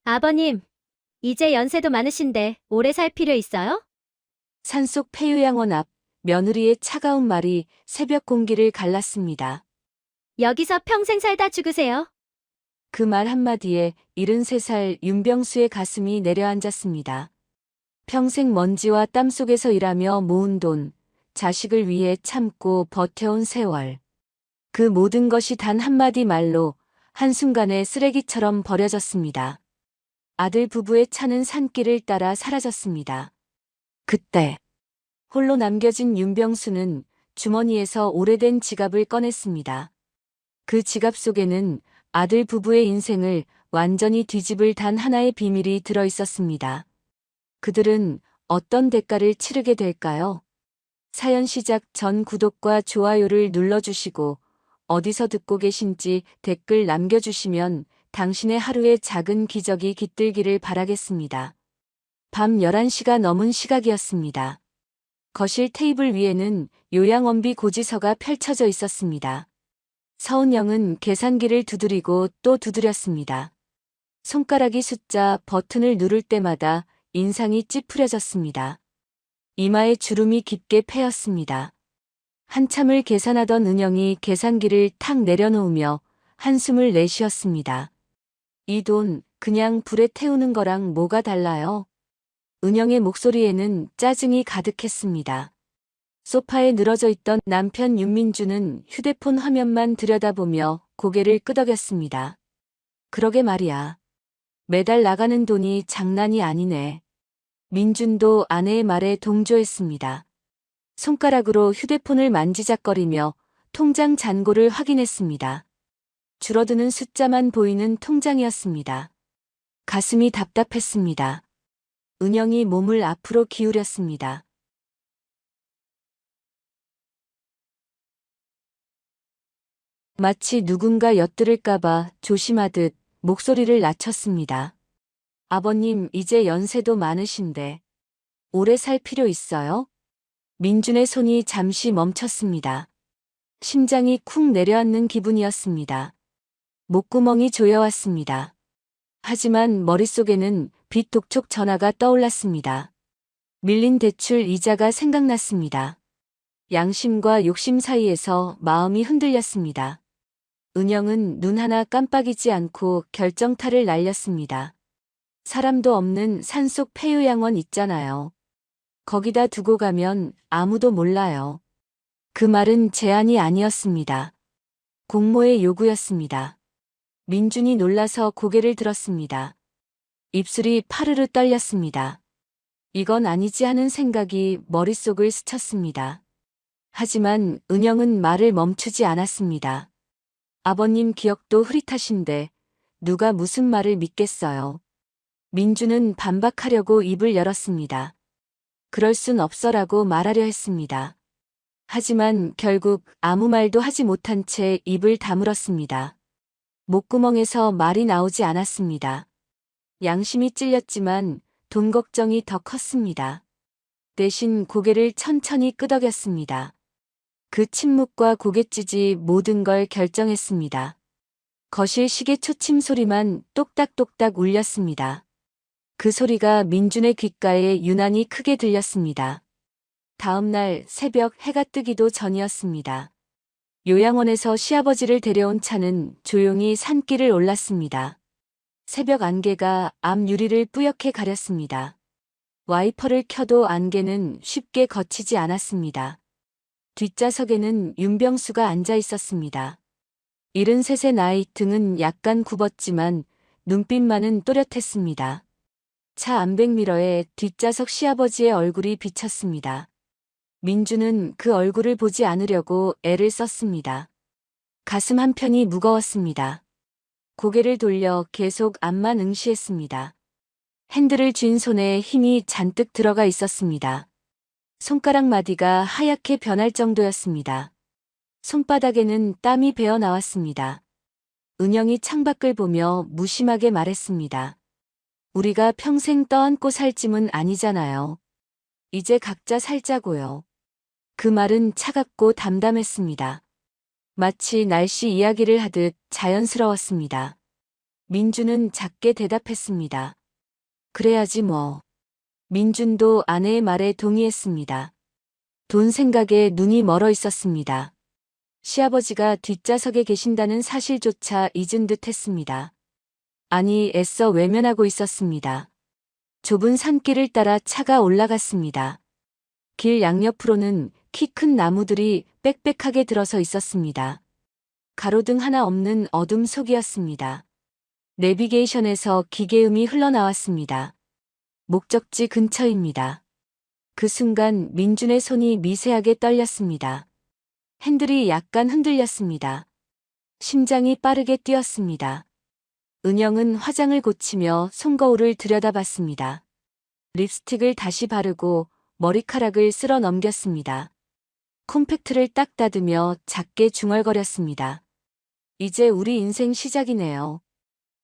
아버님, 이제 연세도 많으신데 오래 살 필요 있어요? 산속 폐요양원 앞 며느리의 차가운 말이 새벽 공기를 갈랐습니다. 여기서 평생 살다 죽으세요. 그 말 한마디에 73살 윤병수의 가슴이 내려앉았습니다. 평생 먼지와 땀 속에서 일하며 모은 돈, 자식을 위해 참고 버텨온 세월. 그 모든 것이 단 한마디 말로 한순간에 쓰레기처럼 버려졌습니다. 아들 부부의 차는 산길을 따라 사라졌습니다. 그때 홀로 남겨진 윤병수는 주머니에서 오래된 지갑을 꺼냈습니다. 그 지갑 속에는 아들 부부의 인생을 완전히 뒤집을 단 하나의 비밀이 들어 있었습니다. 그들은 어떤 대가를 치르게 될까요? 사연 시작 전 구독과 좋아요를 눌러주시고 어디서 듣고 계신지 댓글 남겨주시면 당신의 하루의 작은 기적이 깃들기를 바라겠습니다. 밤 11시가 넘은 시각이었습니다. 거실 테이블 위에는 요양원비 고지서가 펼쳐져 있었습니다. 서은영은 계산기를 두드리고 또 두드렸습니다. 손가락이 숫자 버튼을 누를 때마다 인상이 찌푸려졌습니다. 이마에 주름이 깊게 패였습니다. 한참을 계산하던 은영이 계산기를 탁 내려놓으며 한숨을 내쉬었습니다. 이 돈 그냥 불에 태우는 거랑 뭐가 달라요? 은영의 목소리에는 짜증이 가득했습니다. 소파에 늘어져 있던 남편 윤민주는 휴대폰 화면만 들여다보며 고개를 끄덕였습니다. 그러게 말이야. 매달 나가는 돈이 장난이 아니네. 민준도 아내의 말에 동조했습니다. 손가락으로 휴대폰을 만지작거리며 통장 잔고를 확인했습니다. 줄어드는 숫자만 보이는 통장이었습니다. 가슴이 답답했습니다. 은영이 몸을 앞으로 기울였습니다. 마치 누군가 엿들을까봐 조심하듯 목소리를 낮췄습니다. 아버님, 이제 연세도 많으신데 오래 살 필요 있어요? 민준의 손이 잠시 멈췄습니다. 심장이 쿵 내려앉는 기분이었습니다. 목구멍이 조여왔습니다. 하지만 머릿속에는 빚 독촉 전화가 떠올랐습니다. 밀린 대출 이자가 생각났습니다. 양심과 욕심 사이에서 마음이 흔들렸습니다. 은영은 눈 하나 깜빡이지 않고 결정타를 날렸습니다. 사람도 없는 산속 폐요양원 있잖아요. 거기다 두고 가면 아무도 몰라요. 그 말은 제안이 아니었습니다. 공모의 요구였습니다. 민준이 놀라서 고개를 들었습니다. 입술이 파르르 떨렸습니다. 이건 아니지 하는 생각이 머릿속을 스쳤습니다. 하지만 은영은 말을 멈추지 않았습니다. 아버님 기억도 흐릿하신데 누가 무슨 말을 믿겠어요. 민주는 반박하려고 입을 열었습니다. 그럴 순 없어라고 말하려 했습니다. 하지만 결국 아무 말도 하지 못한 채 입을 다물었습니다. 목구멍에서 말이 나오지 않았습니다. 양심이 찔렸지만 돈 걱정이 더 컸습니다. 대신 고개를 천천히 끄덕였습니다. 그 침묵과 고갯짓이 모든 걸 결정했습니다. 거실 시계 초침 소리만 똑딱똑딱 울렸습니다. 그 소리가 민준의 귓가에 유난히 크게 들렸습니다. 다음 날 새벽 해가 뜨기도 전이었습니다. 요양원에서 시아버지를 데려온 차는 조용히 산길을 올랐습니다. 새벽 안개가 앞 유리를 뿌옇게 가렸습니다. 와이퍼를 켜도 안개는 쉽게 거치지 않았습니다. 뒷좌석에는 윤병수가 앉아 있었습니다. 73의 나이, 등은 약간 굽었지만 눈빛만은 또렷했습니다. 차 안백미러에 뒷좌석 시아버지의 얼굴이 비쳤습니다. 민주는 그 얼굴을 보지 않으려고 애를 썼습니다. 가슴 한편이 무거웠습니다. 고개를 돌려 계속 앞만 응시했습니다. 핸들을 쥔 손에 힘이 잔뜩 들어가 있었습니다. 손가락 마디가 하얗게 변할 정도였습니다. 손바닥에는 땀이 배어 나왔습니다. 은영이 창밖을 보며 무심하게 말했습니다. 우리가 평생 떠안고 살 짐은 아니잖아요. 이제 각자 살자고요. 그 말은 차갑고 담담했습니다. 마치 날씨 이야기를 하듯 자연스러웠습니다. 민준은 작게 대답했습니다. 그래야지 뭐. 민준도 아내의 말에 동의했습니다. 돈 생각에 눈이 멀어 있었습니다. 시아버지가 뒷좌석에 계신다는 사실조차 잊은 듯 했습니다. 아니, 애써 외면하고 있었습니다. 좁은 산길을 따라 차가 올라갔습니다. 길 양옆으로는 키 큰 나무들이 빽빽하게 들어서 있었습니다. 가로등 하나 없는 어둠 속이었습니다. 내비게이션에서 기계음이 흘러나왔습니다. 목적지 근처입니다. 그 순간 민준의 손이 미세하게 떨렸습니다. 핸들이 약간 흔들렸습니다. 심장이 빠르게 뛰었습니다. 은영은 화장을 고치며 손거울을 들여다봤습니다. 립스틱을 다시 바르고 머리카락을 쓸어 넘겼습니다. 콤팩트를 딱 다듬며 작게 중얼거렸습니다. 이제 우리 인생 시작이네요.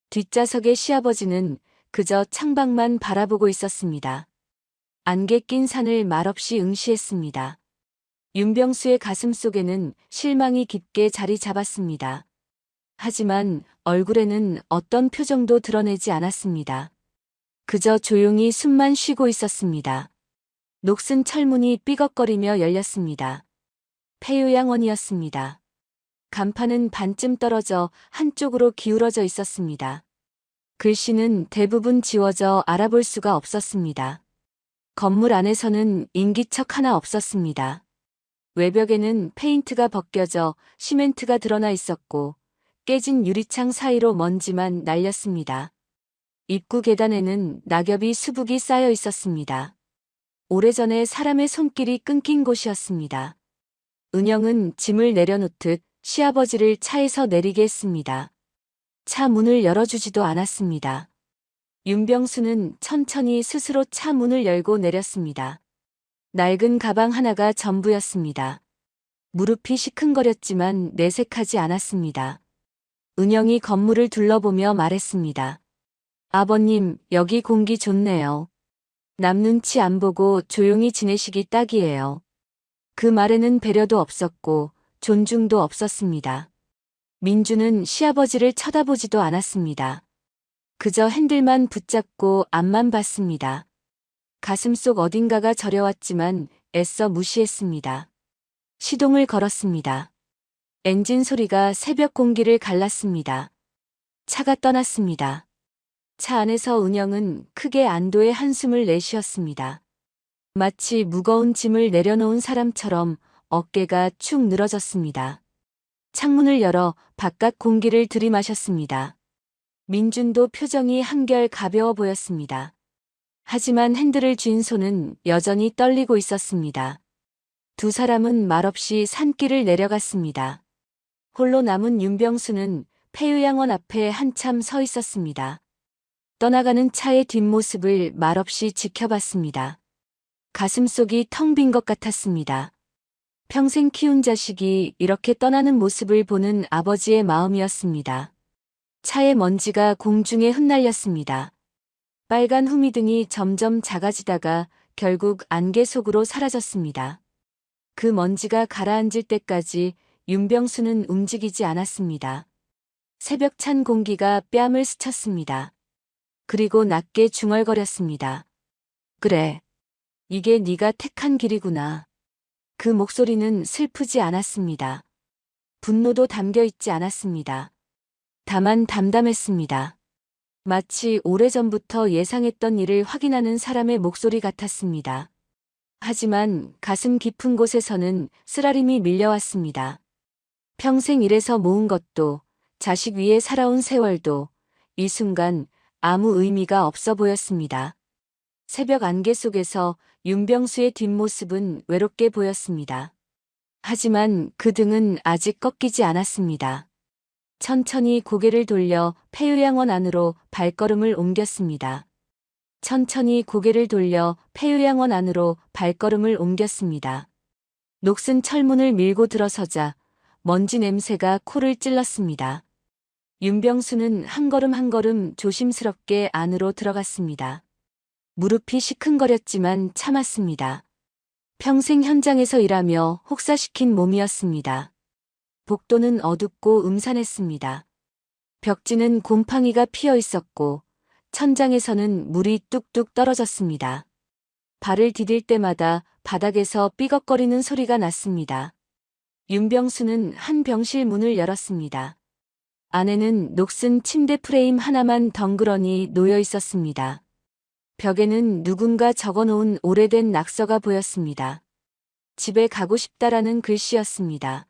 뒷좌석의 시아버지는 그저 창밖만 바라보고 있었습니다. 안개 낀 산을 말없이 응시했습니다. 윤병수의 가슴 속에는 실망이 깊게 자리 잡았습니다. 하지만 얼굴에는 어떤 표정도 드러내지 않았습니다. 그저 조용히 숨만 쉬고 있었습니다. 녹슨 철문이 삐걱거리며 열렸습니다. 폐요양원이었습니다. 간판은 반쯤 떨어져 한쪽으로 기울어져 있었습니다. 글씨는 대부분 지워져 알아볼 수가 없었습니다. 건물 안에서는 인기척 하나 없었습니다. 외벽에는 페인트가 벗겨져 시멘트가 드러나 있었고 깨진 유리창 사이로 먼지만 날렸습니다. 입구 계단에는 낙엽이 수북이 쌓여 있었습니다. 오래전에 사람의 손길이 끊긴 곳이었습니다. 은영은 짐을 내려놓듯 시아버지를 차에서 내리게 했습니다. 차 문을 열어주지도 않았습니다. 윤병수는 천천히 스스로 차 문을 열고 내렸습니다. 낡은 가방 하나가 전부였습니다. 무릎이 시큰거렸지만 내색하지 않았습니다. 은영이 건물을 둘러보며 말했습니다. 아버님, 여기 공기 좋네요. 남 눈치 안 보고 조용히 지내시기 딱이에요. 그 말에는 배려도 없었고 존중도 없었습니다. 민주는 시아버지를 쳐다보지도 않았습니다. 그저 핸들만 붙잡고 앞만 봤습니다. 가슴속 어딘가가 저려왔지만 애써 무시했습니다. 시동을 걸었습니다. 엔진 소리가 새벽 공기를 갈랐습니다. 차가 떠났습니다. 차 안에서 은영은 크게 안도의 한숨을 내쉬었습니다. 마치 무거운 짐을 내려놓은 사람처럼 어깨가 축 늘어졌습니다. 창문을 열어 바깥 공기를 들이마셨습니다. 민준도 표정이 한결 가벼워 보였습니다. 하지만 핸들을 쥔 손은 여전히 떨리고 있었습니다. 두 사람은 말없이 산길을 내려갔습니다. 홀로 남은 윤병수는 폐요양원 앞에 한참 서 있었습니다. 떠나가는 차의 뒷모습을 말없이 지켜봤습니다. 가슴속이 텅 빈 것 같았습니다. 평생 키운 자식이 이렇게 떠나는 모습을 보는 아버지의 마음이었습니다. 차의 먼지가 공중에 흩날렸습니다. 빨간 후미등이 점점 작아지다가 결국 안개 속으로 사라졌습니다. 그 먼지가 가라앉을 때까지 윤병수는 움직이지 않았습니다. 새벽 찬 공기가 뺨을 스쳤습니다. 그리고 낮게 중얼거렸습니다. 그래. 이게 네가 택한 길이구나. 그 목소리는 슬프지 않았습니다. 분노도 담겨 있지 않았습니다. 다만 담담했습니다. 마치 오래전부터 예상했던 일을 확인하는 사람의 목소리 같았습니다. 하지만 가슴 깊은 곳에서는 쓰라림이 밀려왔습니다. 평생 일해서 모은 것도, 자식 위에 살아온 세월도 이 순간 아무 의미가 없어 보였습니다. 새벽 안개 속에서 윤병수의 뒷모습은 외롭게 보였습니다. 하지만 그 등은 아직 꺾이지 않았습니다. 천천히 고개를 돌려 폐요양원 안으로 발걸음을 옮겼습니다. 천천히 고개를 돌려 폐요양원 안으로 발걸음을 옮겼습니다. 녹슨 철문을 밀고 들어서자 먼지 냄새가 코를 찔렀습니다. 윤병수는 한 걸음 한 걸음 조심스럽게 안으로 들어갔습니다. 무릎이 시큰거렸지만 참았습니다. 평생 현장에서 일하며 혹사시킨 몸이었습니다. 복도는 어둡고 음산했습니다. 벽지는 곰팡이가 피어 있었고 천장에서는 물이 뚝뚝 떨어졌습니다. 발을 디딜 때마다 바닥에서 삐걱거리는 소리가 났습니다. 윤병수는 한 병실 문을 열었습니다. 안에는 녹슨 침대 프레임 하나만 덩그러니 놓여 있었습니다. 벽에는 누군가 적어놓은 오래된 낙서가 보였습니다. 집에 가고 싶다라는 글씨였습니다.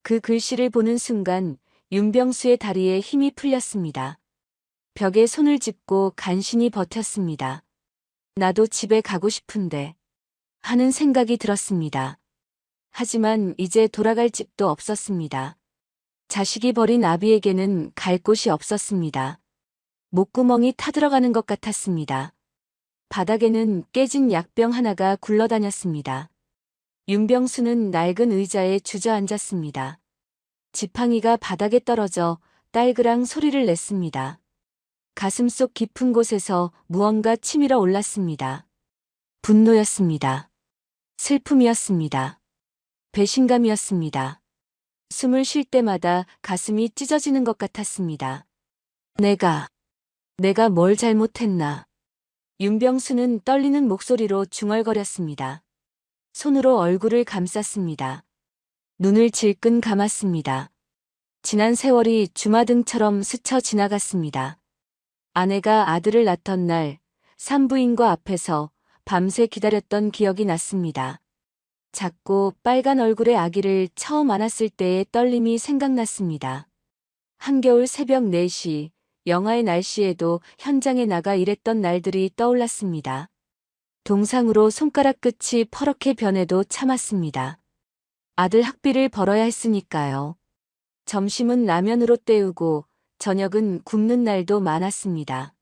그 글씨를 보는 순간 윤병수의 다리에 힘이 풀렸습니다. 벽에 손을 짚고 간신히 버텼습니다. 나도 집에 가고 싶은데 하는 생각이 들었습니다. 하지만 이제 돌아갈 집도 없었습니다. 자식이 버린 아비에게는 갈 곳이 없었습니다. 목구멍이 타들어가는 것 같았습니다. 바닥에는 깨진 약병 하나가 굴러다녔습니다. 윤병수는 낡은 의자에 주저앉았습니다. 지팡이가 바닥에 떨어져 딸그랑 소리를 냈습니다. 가슴속 깊은 곳에서 무언가 치밀어 올랐습니다. 분노였습니다. 슬픔이었습니다. 배신감이었습니다. 숨을 쉴 때마다 가슴이 찢어지는 것 같았습니다. 내가 뭘 잘못했나? 윤병수는 떨리는 목소리로 중얼거렸습니다. 손으로 얼굴을 감쌌습니다. 눈을 질끈 감았습니다. 지난 세월이 주마등처럼 스쳐 지나갔습니다. 아내가 아들을 낳던 날 산부인과 앞에서 밤새 기다렸던 기억이 났습니다. 작고 빨간 얼굴의 아기를 처음 안았을 때의 떨림이 생각났습니다. 한겨울 새벽 4시, 영하의 날씨에도 현장에 나가 일했던 날들이 떠올랐습니다. 동상으로 손가락 끝이 퍼렇게 변해도 참았습니다. 아들 학비를 벌어야 했으니까요. 점심은 라면으로 때우고 저녁은 굶는 날도 많았습니다.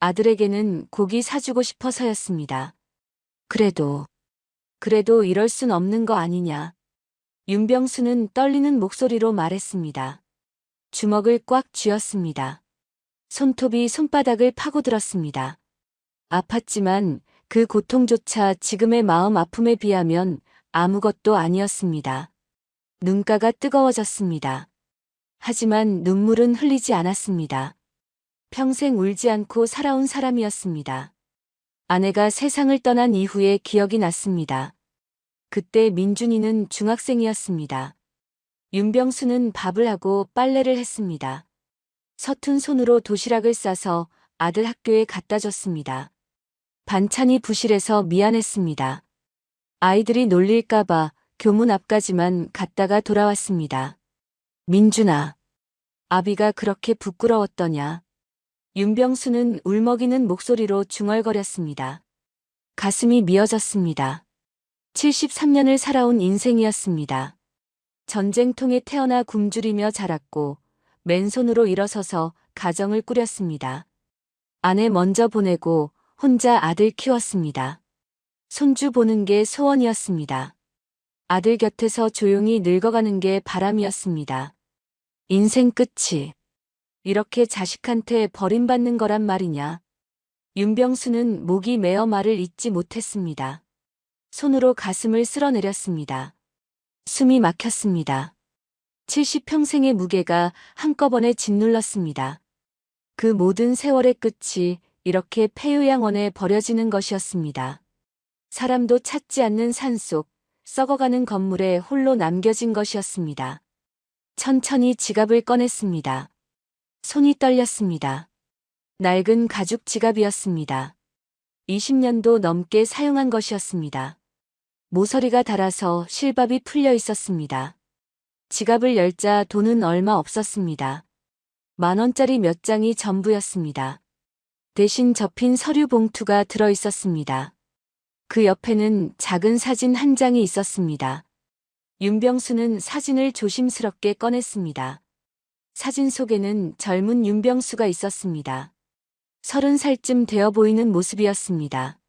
아들에게는 고기 사주고 싶어서였습니다. 그래도 이럴 순 없는 거 아니냐. 윤병수는 떨리는 목소리로 말했습니다. 주먹을 꽉 쥐었습니다. 손톱이 손바닥을 파고들었습니다. 아팠지만 그 고통조차 지금의 마음 아픔에 비하면 아무것도 아니었습니다. 눈가가 뜨거워졌습니다. 하지만 눈물은 흘리지 않았습니다. 평생 울지 않고 살아온 사람이었습니다. 아내가 세상을 떠난 이후에 기억이 났습니다. 그때 민준이는 중학생이었습니다. 윤병수는 밥을 하고 빨래를 했습니다. 서툰 손으로 도시락을 싸서 아들 학교에 갖다 줬습니다. 반찬이 부실해서 미안했습니다. 아이들이 놀릴까봐 교문 앞까지만 갔다가 돌아왔습니다. 민준아, 아비가 그렇게 부끄러웠더냐. 윤병수는 울먹이는 목소리로 중얼거렸습니다. 가슴이 미어졌습니다. 73년을 살아온 인생이었습니다. 전쟁통에 태어나 굶주리며 자랐고 맨손으로 일어서서 가정을 꾸렸습니다. 아내 먼저 보내고 혼자 아들 키웠습니다. 손주 보는 게 소원이었습니다. 아들 곁에서 조용히 늙어가는 게 바람이었습니다. 인생 끝이 이렇게 자식한테 버림받는 거란 말이냐. 윤병수는 목이 메어 말을 잇지 못했습니다. 손으로 가슴을 쓸어내렸습니다. 숨이 막혔습니다. 70평생의 무게가 한꺼번에 짓눌렀습니다. 그 모든 세월의 끝이 이렇게 폐요양원에 버려지는 것이었습니다. 사람도 찾지 않는 산속, 썩어가는 건물에 홀로 남겨진 것이었습니다. 천천히 지갑을 꺼냈습니다. 손이 떨렸습니다. 낡은 가죽 지갑이었습니다. 20년도 넘게 사용한 것이었습니다. 모서리가 닳아서 실밥이 풀려 있었습니다. 지갑을 열자 돈은 얼마 없었습니다. 10,000원짜리 몇 장이 전부였습니다. 대신 접힌 서류 봉투가 들어 있었습니다. 그 옆에는 작은 사진 한 장이 있었습니다. 윤병수는 사진을 조심스럽게 꺼냈습니다. 사진 속에는 젊은 윤병수가 있었습니다. 30살쯤 되어 보이는 모습이었습니다.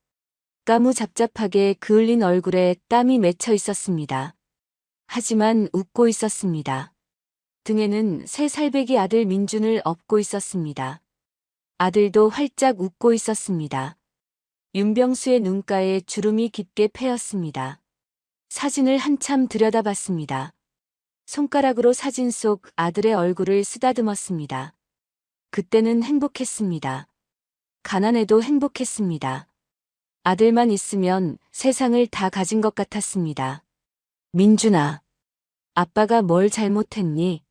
까무잡잡하게 그을린 얼굴에 땀이 맺혀 있었습니다. 하지만 웃고 있었습니다. 등에는 3살배기 아들 민준을 업고 있었습니다. 아들도 활짝 웃고 있었습니다. 윤병수의 눈가에 주름이 깊게 패였습니다. 사진을 한참 들여다봤습니다. 손가락으로 사진 속 아들의 얼굴을 쓰다듬었습니다. 그때는 행복했습니다. 가난해도 행복했습니다. 아들만 있으면 세상을 다 가진 것 같았습니다. 민준아, 아빠가 뭘 잘못했니?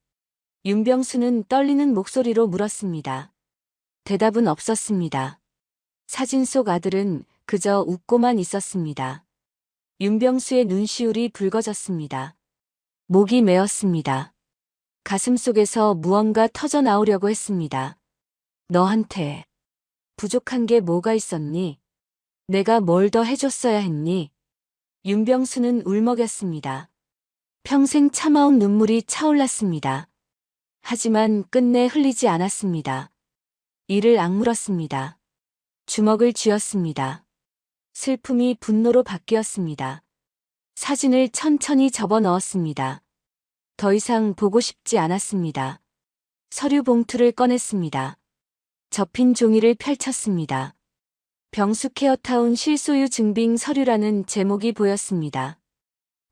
윤병수는 떨리는 목소리로 물었습니다. 대답은 없었습니다. 사진 속 아들은 그저 웃고만 있었습니다. 윤병수의 눈시울이 붉어졌습니다. 목이 메었습니다. 가슴 속에서 무언가 터져 나오려고 했습니다. 너한테 부족한 게 뭐가 있었니? 내가 뭘 더 해줬어야 했니? 윤병수는 울먹였습니다. 평생 참아온 눈물이 차올랐습니다. 하지만 끝내 흘리지 않았습니다. 이를 악물었습니다. 주먹을 쥐었습니다. 슬픔이 분노로 바뀌었습니다. 사진을 천천히 접어 넣었습니다. 더 이상 보고 싶지 않았습니다. 서류 봉투를 꺼냈습니다. 접힌 종이를 펼쳤습니다. 병수 케어타운 실소유 증빙 서류라는 제목이 보였습니다.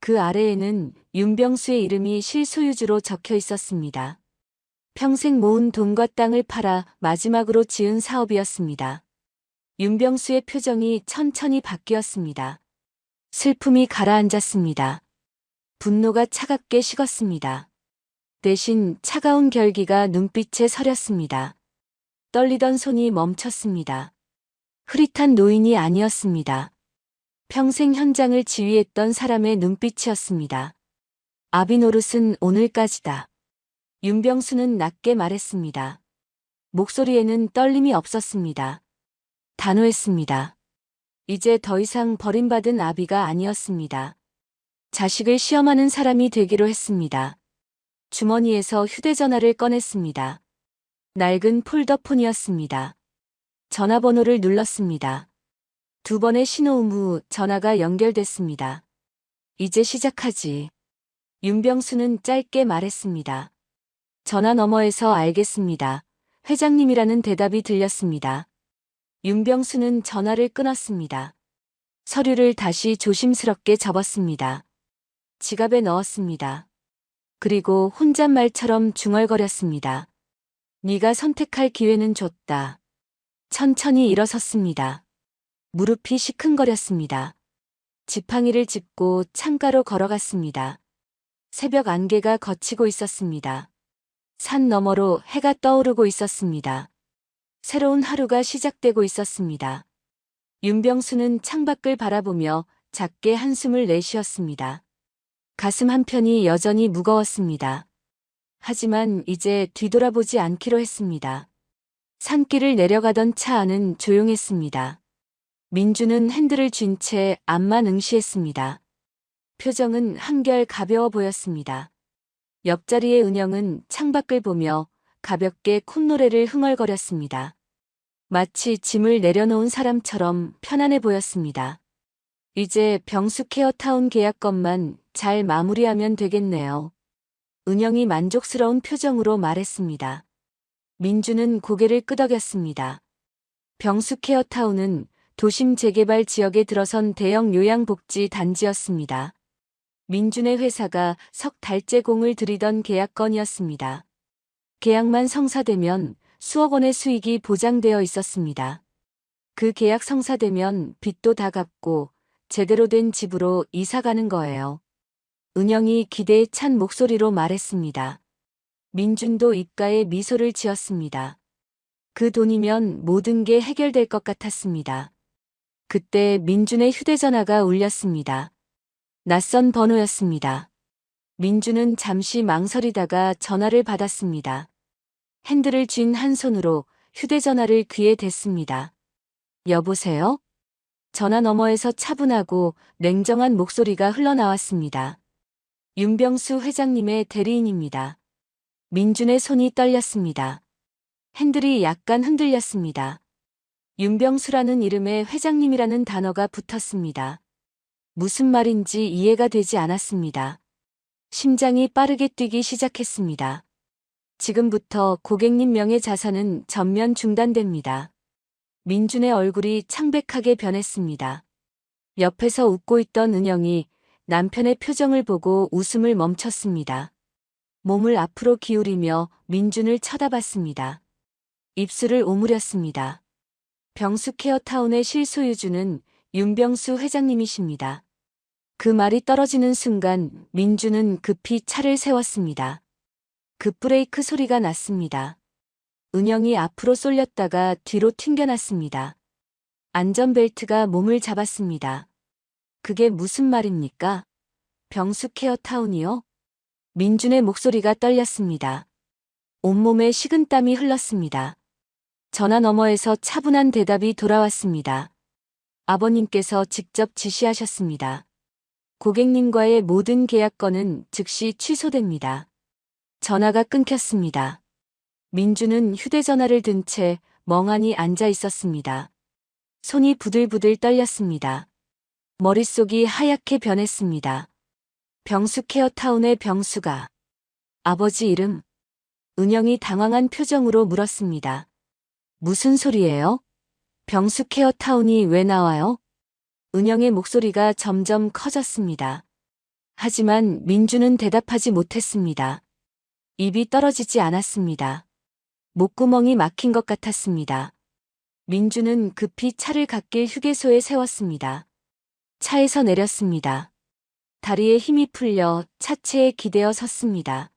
그 아래에는 윤병수의 이름이 실소유주로 적혀 있었습니다. 평생 모은 돈과 땅을 팔아 마지막으로 지은 사업이었습니다. 윤병수의 표정이 천천히 바뀌었습니다. 슬픔이 가라앉았습니다. 분노가 차갑게 식었습니다. 대신 차가운 결기가 눈빛에 서렸습니다. 떨리던 손이 멈췄습니다. 흐릿한 노인이 아니었습니다. 평생 현장을 지휘했던 사람의 눈빛이었습니다. 아비노릇은 오늘까지다. 윤병수는 낮게 말했습니다. 목소리에는 떨림이 없었습니다. 단호했습니다. 이제 더 이상 버림받은 아비가 아니었습니다. 자식을 시험하는 사람이 되기로 했습니다. 주머니에서 휴대전화를 꺼냈습니다. 낡은 폴더폰이었습니다. 전화번호를 눌렀습니다. 2번의 신호음 후 전화가 연결됐습니다. 이제 시작하지. 윤병수는 짧게 말했습니다. 전화 너머에서 알겠습니다. 회장님이라는 대답이 들렸습니다. 윤병수는 전화를 끊었습니다. 서류를 다시 조심스럽게 접었습니다. 지갑에 넣었습니다. 그리고 혼잣말처럼 중얼거렸습니다. 네가 선택할 기회는 줬다. 천천히 일어섰습니다. 무릎이 시큰거렸습니다. 지팡이를 짚고 창가로 걸어갔습니다. 새벽 안개가 걷히고 있었습니다. 산 너머로 해가 떠오르고 있었습니다. 새로운 하루가 시작되고 있었습니다. 윤병수는 창밖을 바라보며 작게 한숨을 내쉬었습니다. 가슴 한편이 여전히 무거웠습니다. 하지만 이제 뒤돌아보지 않기로 했습니다. 산길을 내려가던 차 안은 조용했습니다. 민주는 핸들을 쥔 채 앞만 응시했습니다. 표정은 한결 가벼워 보였습니다. 옆자리의 은영은 창밖을 보며 가볍게 콧노래를 흥얼거렸습니다. 마치 짐을 내려놓은 사람처럼 편안해 보였습니다. 이제 병수 케어타운 계약건만 잘 마무리하면 되겠네요. 은영이 만족스러운 표정으로 말했습니다. 민주는 고개를 끄덕였습니다. 병수 케어타운은 도심 재개발 지역에 들어선 대형 요양복지 단지였습니다. 민준의 회사가 석 달째 공을 들이던 계약건이었습니다. 계약만 성사되면 수억 원의 수익이 보장되어 있었습니다. 그 계약 성사되면 빚도 다 갚고 제대로 된 집으로 이사 가는 거예요. 은영이 기대에 찬 목소리로 말했습니다. 민준도 입가에 미소를 지었습니다. 그 돈이면 모든 게 해결될 것 같았습니다. 그때 민준의 휴대전화가 울렸습니다. 낯선 번호였습니다. 민준은 잠시 망설이다가 전화를 받았습니다. 핸들을 쥔 한 손으로 휴대전화를 귀에 댔습니다. 여보세요? 전화 너머에서 차분하고 냉정한 목소리가 흘러나왔습니다. 윤병수 회장님의 대리인입니다. 민준의 손이 떨렸습니다. 핸들이 약간 흔들렸습니다. 윤병수라는 이름에 회장님이라는 단어가 붙었습니다. 무슨 말인지 이해가 되지 않았습니다. 심장이 빠르게 뛰기 시작했습니다. 지금부터 고객님 명의 자산은 전면 중단됩니다. 민준의 얼굴이 창백하게 변했습니다. 옆에서 웃고 있던 은영이 남편의 표정을 보고 웃음을 멈췄습니다. 몸을 앞으로 기울이며 민준을 쳐다봤습니다. 입술을 오므렸습니다. 병수케어타운의 실소유주는 윤병수 회장님이십니다. 그 말이 떨어지는 순간 민준은 급히 차를 세웠습니다. 급브레이크 소리가 났습니다. 은영이 앞으로 쏠렸다가 뒤로 튕겨났습니다. 안전벨트가 몸을 잡았습니다. 그게 무슨 말입니까? 병수케어타운이요? 민준의 목소리가 떨렸습니다. 온몸에 식은땀이 흘렀습니다. 전화 너머에서 차분한 대답이 돌아왔습니다. 아버님께서 직접 지시하셨습니다. 고객님과의 모든 계약건은 즉시 취소됩니다. 전화가 끊겼습니다. 민준은 휴대전화를 든 채 멍하니 앉아 있었습니다. 손이 부들부들 떨렸습니다. 머릿속이 하얗게 변했습니다. 병수케어타운의 병수가 아버지 이름? 은영이 당황한 표정으로 물었습니다. 무슨 소리예요? 병수케어타운이 왜 나와요? 은영의 목소리가 점점 커졌습니다. 하지만 민준은 대답하지 못했습니다. 입이 떨어지지 않았습니다. 목구멍이 막힌 것 같았습니다. 민준은 급히 차를 갓길 휴게소에 세웠습니다. 차에서 내렸습니다. 다리에 힘이 풀려 차체에 기대어 섰습니다.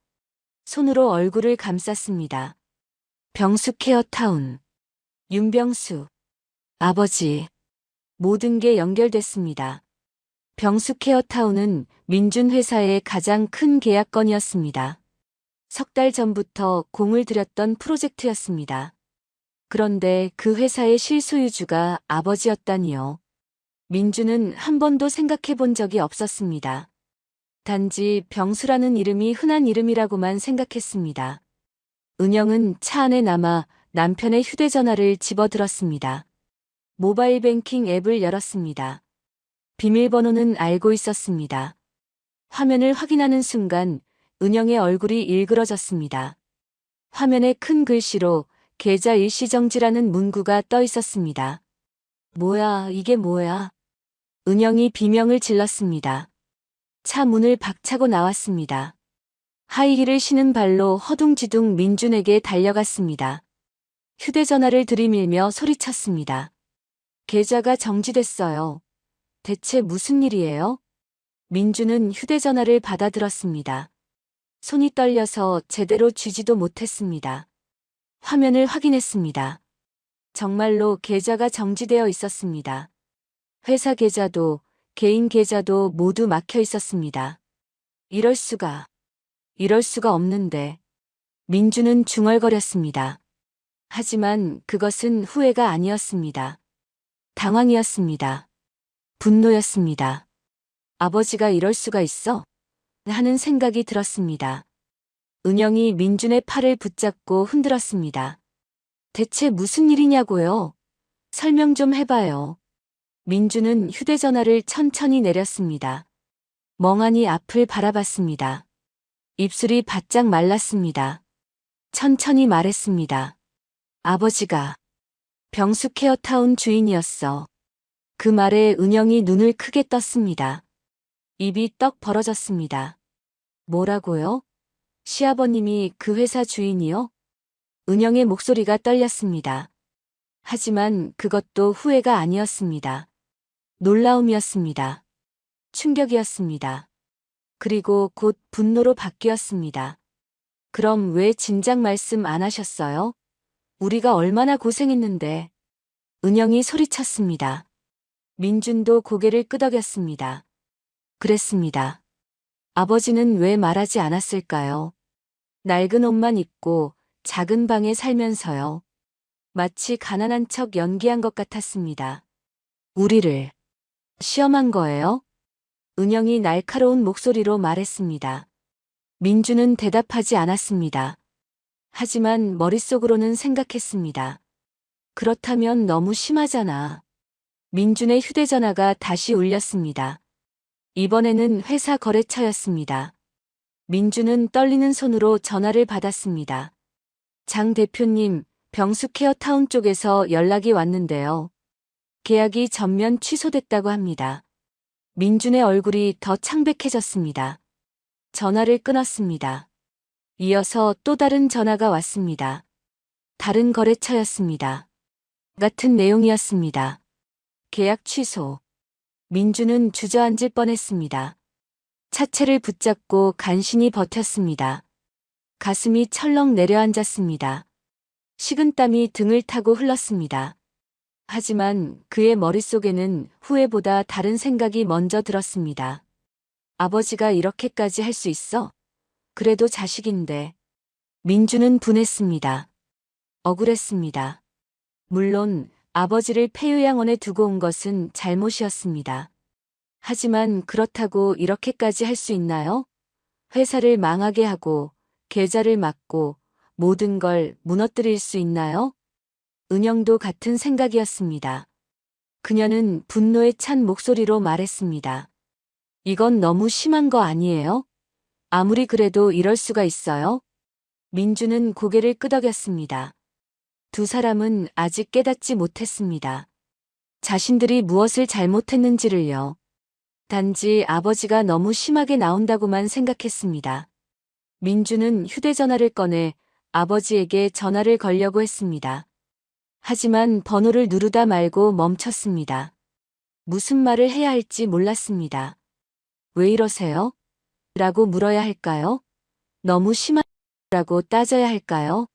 손으로 얼굴을 감쌌습니다. 병수케어타운. 윤병수. 아버지. 모든 게 연결됐습니다. 병수케어타운은 민준 회사의 가장 큰 계약건이었습니다. 석 달 전부터 공을 들였던 프로젝트였습니다. 그런데 그 회사의 실소유주가 아버지였다니요. 민준은 한 번도 생각해 본 적이 없었습니다. 단지 병수라는 이름이 흔한 이름이라고만 생각했습니다. 은영은 차 안에 남아 남편의 휴대전화를 집어들었습니다. 모바일 뱅킹 앱을 열었습니다. 비밀번호는 알고 있었습니다. 화면을 확인하는 순간 은영의 얼굴이 일그러졌습니다. 화면에 큰 글씨로 계좌 일시정지라는 문구가 떠 있었습니다. 뭐야, 이게 뭐야? 은영이 비명을 질렀습니다. 차 문을 박차고 나왔습니다. 하이힐을 신은 발로 허둥지둥 민준에게 달려갔습니다. 휴대전화를 들이밀며 소리쳤습니다. 계좌가 정지됐어요. 대체 무슨 일이에요? 민준은 휴대전화를 받아들었습니다. 손이 떨려서 제대로 쥐지도 못했습니다. 화면을 확인했습니다. 정말로 계좌가 정지되어 있었습니다. 회사 계좌도 개인 계좌도 모두 막혀 있었습니다. 이럴 수가 없는데. 민준은 중얼거렸습니다. 하지만 그것은 후회가 아니었습니다. 당황이었습니다. 분노였습니다. 아버지가 이럴 수가 있어? 하는 생각이 들었습니다. 은영이 민준의 팔을 붙잡고 흔들었습니다. 대체 무슨 일이냐고요? 설명 좀 해봐요. 민준은 휴대전화를 천천히 내렸습니다. 멍하니 앞을 바라봤습니다. 입술이 바짝 말랐습니다. 천천히 말했습니다. 아버지가 병수케어타운 주인이었어. 그 말에 은영이 눈을 크게 떴습니다. 입이 떡 벌어졌습니다. 뭐라고요? 시아버님이 그 회사 주인이요? 은영의 목소리가 떨렸습니다. 하지만 그것도 후회가 아니었습니다. 놀라움이었습니다. 충격이었습니다. 그리고 곧 분노로 바뀌었습니다. 그럼 왜 진작 말씀 안 하셨어요? 우리가 얼마나 고생했는데. 은영이 소리쳤습니다. 민준도 고개를 끄덕였습니다. 그랬습니다. 아버지는 왜 말하지 않았을까요? 낡은 옷만 입고 작은 방에 살면서요. 마치 가난한 척 연기한 것 같았습니다. 우리를 시험한 거예요? 은영이 날카로운 목소리로 말했습니다. 민준은 대답하지 않았습니다. 하지만 머릿속으로는 생각했습니다. 그렇다면 너무 심하잖아. 민준의 휴대전화가 다시 울렸습니다. 이번에는 회사 거래처였습니다. 민준은 떨리는 손으로 전화를 받았습니다. 장 대표님, 병수케어타운 쪽에서 연락이 왔는데요. 계약이 전면 취소됐다고 합니다. 민준의 얼굴이 더 창백해졌습니다. 전화를 끊었습니다. 이어서 또 다른 전화가 왔습니다. 다른 거래처였습니다. 같은 내용이었습니다. 계약 취소. 민주는 주저앉을 뻔했습니다. 차체를 붙잡고 간신히 버텼습니다. 가슴이 철렁 내려앉았습니다. 식은땀이 등을 타고 흘렀습니다. 하지만 그의 머릿속에는 후회보다 다른 생각이 먼저 들었습니다. 아버지가 이렇게까지 할 수 있어? 그래도 자식인데. 민주는 분했습니다. 억울했습니다. 물론 아버지를 폐요양원에 두고 온 것은 잘못이었습니다. 하지만 그렇다고 이렇게까지 할 수 있나요? 회사를 망하게 하고 계좌를 막고 모든 걸 무너뜨릴 수 있나요? 은영도 같은 생각이었습니다. 그녀는 분노에 찬 목소리로 말했습니다. 이건 너무 심한 거 아니에요? 아무리 그래도 이럴 수가 있어요? 민주는 고개를 끄덕였습니다. 두 사람은 아직 깨닫지 못했습니다. 자신들이 무엇을 잘못했는지를요. 단지 아버지가 너무 심하게 나온다고만 생각했습니다. 민주는 휴대전화를 꺼내 아버지에게 전화를 걸려고 했습니다. 하지만 번호를 누르다 말고 멈췄습니다. 무슨 말을 해야 할지 몰랐습니다. 왜 이러세요? 라고 물어야 할까요? 너무 심하다고 따져야 할까요?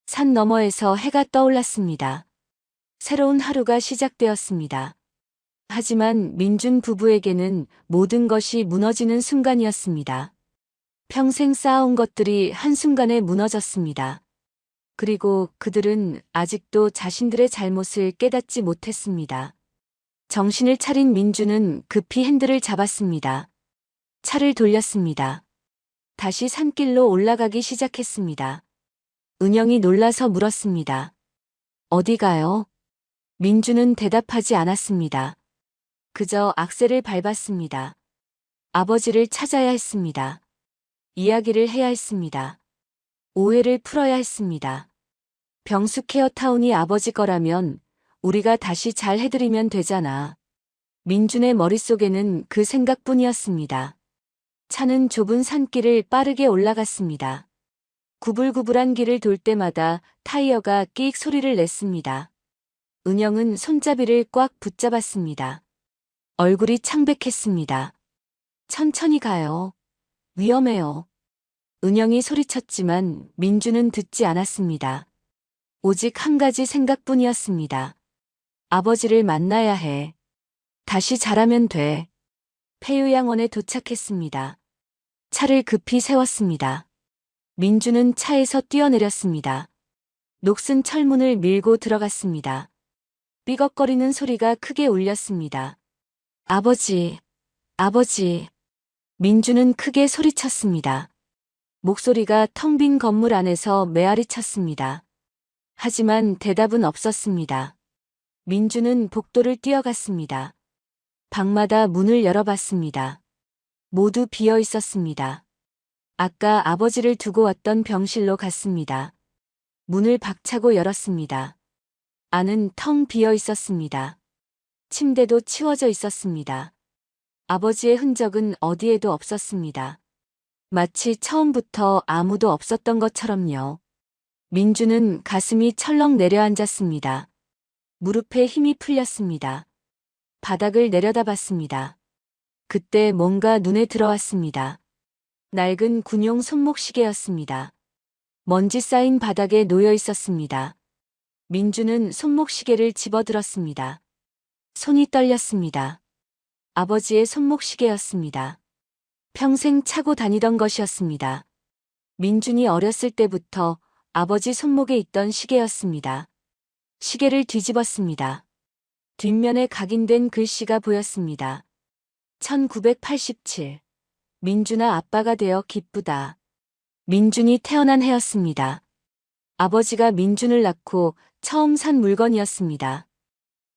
산 너머에서 해가 떠올랐습니다. 새로운 하루가 시작되었습니다. 하지만 민준 부부에게는 모든 것이 무너지는 순간이었습니다. 평생 쌓아온 것들이 한순간에 무너졌습니다. 그리고 그들은 아직도 자신들의 잘못을 깨닫지 못했습니다. 정신을 차린 민주는 급히 핸들을 잡았습니다. 차를 돌렸습니다. 다시 산길로 올라가기 시작했습니다. 은영이 놀라서 물었습니다. 어디 가요? 민주는 대답하지 않았습니다. 그저 악셀을 밟았습니다. 아버지를 찾아야 했습니다. 이야기를 해야 했습니다. 오해를 풀어야 했습니다. 병숙 헤어타운이 아버지 거라면 우리가 다시 잘 해드리면 되잖아. 민준의 머릿속에는 그 생각뿐이었습니다. 차는 좁은 산길을 빠르게 올라갔습니다. 구불구불한 길을 돌 때마다 타이어가 끼익 소리를 냈습니다. 은영은 손잡이를 꽉 붙잡았습니다. 얼굴이 창백했습니다. 천천히 가요. 위험해요. 은영이 소리쳤지만 민주는 듣지 않았습니다. 오직 한 가지 생각뿐이었습니다. 아버지를 만나야 해. 다시 잘하면 돼. 폐요양원에 도착했습니다. 차를 급히 세웠습니다. 민주는 차에서 뛰어내렸습니다. 녹슨 철문을 밀고 들어갔습니다. 삐걱거리는 소리가 크게 울렸습니다. 아버지, 아버지. 민주는 크게 소리쳤습니다. 목소리가 텅 빈 건물 안에서 메아리 쳤습니다. 하지만 대답은 없었습니다. 민주는 복도를 뛰어갔습니다. 방마다 문을 열어봤습니다. 모두 비어 있었습니다. 아까 아버지를 두고 왔던 병실로 갔습니다. 문을 박차고 열었습니다. 안은 텅 비어 있었습니다. 침대도 치워져 있었습니다. 아버지의 흔적은 어디에도 없었습니다. 마치 처음부터 아무도 없었던 것처럼요. 민주는 가슴이 철렁 내려앉았습니다. 무릎에 힘이 풀렸습니다. 바닥을 내려다봤습니다. 그때 뭔가 눈에 들어왔습니다. 낡은 군용 손목시계였습니다. 먼지 쌓인 바닥에 놓여 있었습니다. 민주는 손목시계를 집어들었습니다. 손이 떨렸습니다. 아버지의 손목시계였습니다. 평생 차고 다니던 것이었습니다. 민준이 어렸을 때부터 아버지 손목에 있던 시계였습니다. 시계를 뒤집었습니다. 뒷면에 각인된 글씨가 보였습니다. 1987. 민준아 아빠가 되어 기쁘다. 민준이 태어난 해였습니다. 아버지가 민준을 낳고 처음 산 물건이었습니다.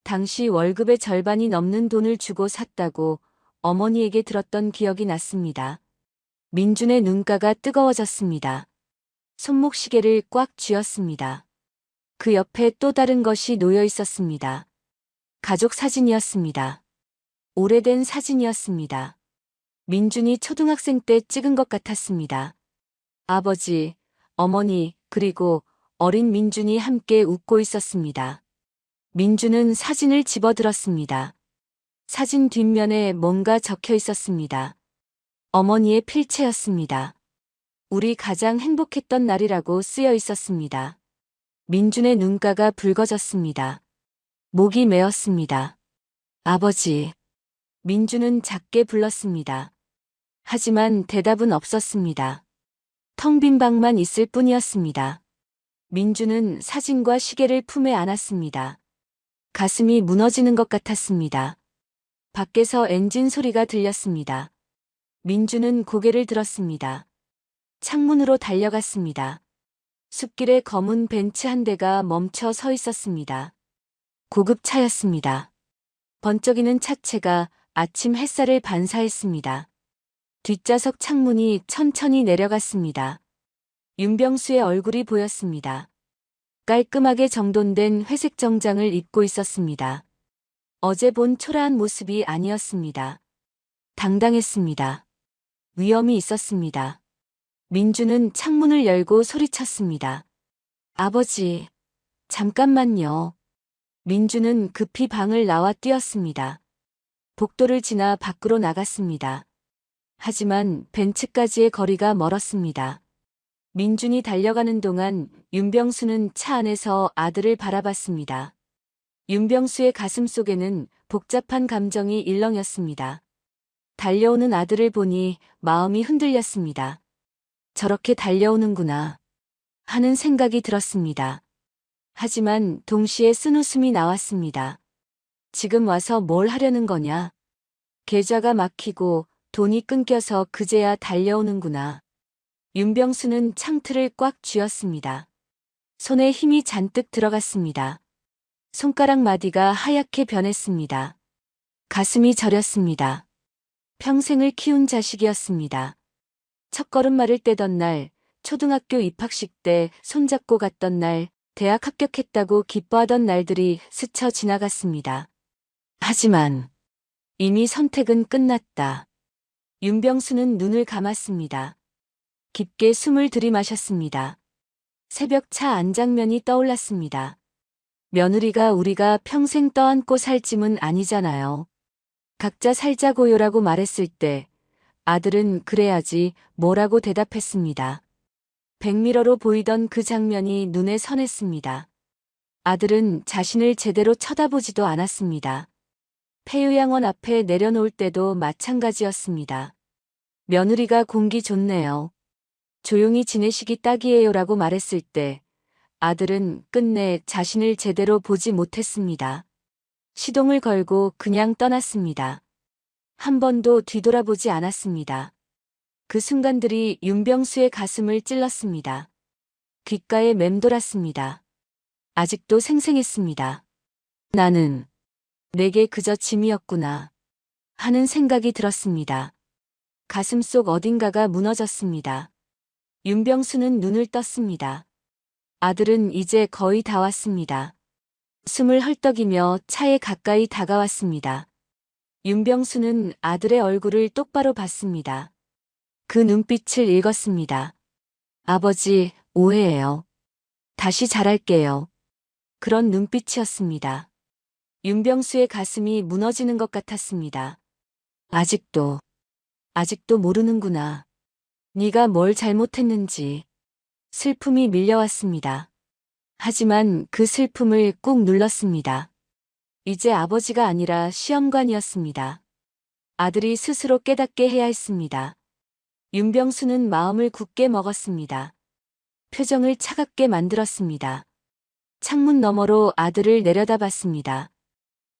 당시 월급의 절반이 넘는 돈을 주고 샀다고 어머니에게 들었던 기억이 났습니다. 민준의 눈가가 뜨거워졌습니다. 손목시계를 꽉 쥐었습니다. 그 옆에 또 다른 것이 놓여 있었습니다. 가족 사진이었습니다. 오래된 사진이었습니다. 민준이 초등학생 때 찍은 것 같았습니다. 아버지, 어머니, 그리고 어린 민준이 함께 웃고 있었습니다. 민준은 사진을 집어들었습니다. 사진 뒷면에 뭔가 적혀 있었습니다. 어머니의 필체였습니다. 우리 가장 행복했던 날이라고 쓰여 있었습니다. 민준의 눈가가 붉어졌습니다. 목이 메었습니다. 아버지. 민준은 작게 불렀습니다. 하지만 대답은 없었습니다. 텅 빈 방만 있을 뿐이었습니다. 민준은 사진과 시계를 품에 안았습니다. 가슴이 무너지는 것 같았습니다. 밖에서 엔진 소리가 들렸습니다. 민준은 고개를 들었습니다. 창문으로 달려갔습니다. 숲길에 검은 벤츠 한 대가 멈춰 서 있었습니다. 고급차였습니다. 번쩍이는 차체가 아침 햇살을 반사했습니다. 뒷좌석 창문이 천천히 내려갔습니다. 윤병수의 얼굴이 보였습니다. 깔끔하게 정돈된 회색 정장을 입고 있었습니다. 어제 본 초라한 모습이 아니었습니다. 당당했습니다. 위엄이 있었습니다. 민주는 창문을 열고 소리쳤습니다. 아버지, 잠깐만요. 민주는 급히 방을 나와 뛰었습니다. 복도를 지나 밖으로 나갔습니다. 하지만 벤츠까지의 거리가 멀었습니다. 민준이 달려가는 동안 윤병수는 차 안에서 아들을 바라봤습니다. 윤병수의 가슴 속에는 복잡한 감정이 일렁였습니다. 달려오는 아들을 보니 마음이 흔들렸습니다. 저렇게 달려오는구나 하는 생각이 들었습니다. 하지만 동시에 쓴웃음이 나왔습니다. 지금 와서 뭘 하려는 거냐? 계좌가 막히고 돈이 끊겨서 그제야 달려오는구나. 윤병수는 창틀을 꽉 쥐었습니다. 손에 힘이 잔뜩 들어갔습니다. 손가락 마디가 하얗게 변했습니다. 가슴이 저렸습니다. 평생을 키운 자식이었습니다. 첫걸음말을 떼던 날, 초등학교 입학식 때 손잡고 갔던 날, 대학 합격했다고 기뻐하던 날들이 스쳐 지나갔습니다. 하지만 이미 선택은 끝났다. 윤병수는 눈을 감았습니다. 깊게 숨을 들이마셨습니다. 새벽 차 안장면이 떠올랐습니다. 며느리가 우리가 평생 떠안고 살 짐은 아니잖아요. 각자 살자고요라고 말했을 때 아들은 그래야지 뭐라고 대답했습니다. 백미러로 보이던 그 장면이 눈에 선했습니다. 아들은 자신을 제대로 쳐다보지도 않았습니다. 폐요양원 앞에 내려놓을 때도 마찬가지였습니다. 며느리가 공기 좋네요. 조용히 지내시기 딱이에요라고 말했을 때 아들은 끝내 자신을 제대로 보지 못했습니다. 시동을 걸고 그냥 떠났습니다. 한 번도 뒤돌아보지 않았습니다. 그 순간들이 윤병수의 가슴을 찔렀습니다. 귓가에 맴돌았습니다. 아직도 생생했습니다. 나는 내게 그저 짐이었구나 하는 생각이 들었습니다. 가슴속 어딘가가 무너졌습니다. 윤병수는 눈을 떴습니다. 아들은 이제 거의 다 왔습니다. 숨을 헐떡이며 차에 가까이 다가왔습니다. 윤병수는 아들의 얼굴을 똑바로 봤습니다. 그 눈빛을 읽었습니다. 아버지, 오해해요. 다시 잘할게요. 그런 눈빛이었습니다. 윤병수의 가슴이 무너지는 것 같았습니다. 아직도 모르는구나. 네가 뭘 잘못했는지. 슬픔이 밀려왔습니다. 하지만 그 슬픔을 꾹 눌렀습니다. 이제 아버지가 아니라 시험관이었습니다. 아들이 스스로 깨닫게 해야 했습니다. 윤병수는 마음을 굳게 먹었습니다. 표정을 차갑게 만들었습니다. 창문 너머로 아들을 내려다봤습니다.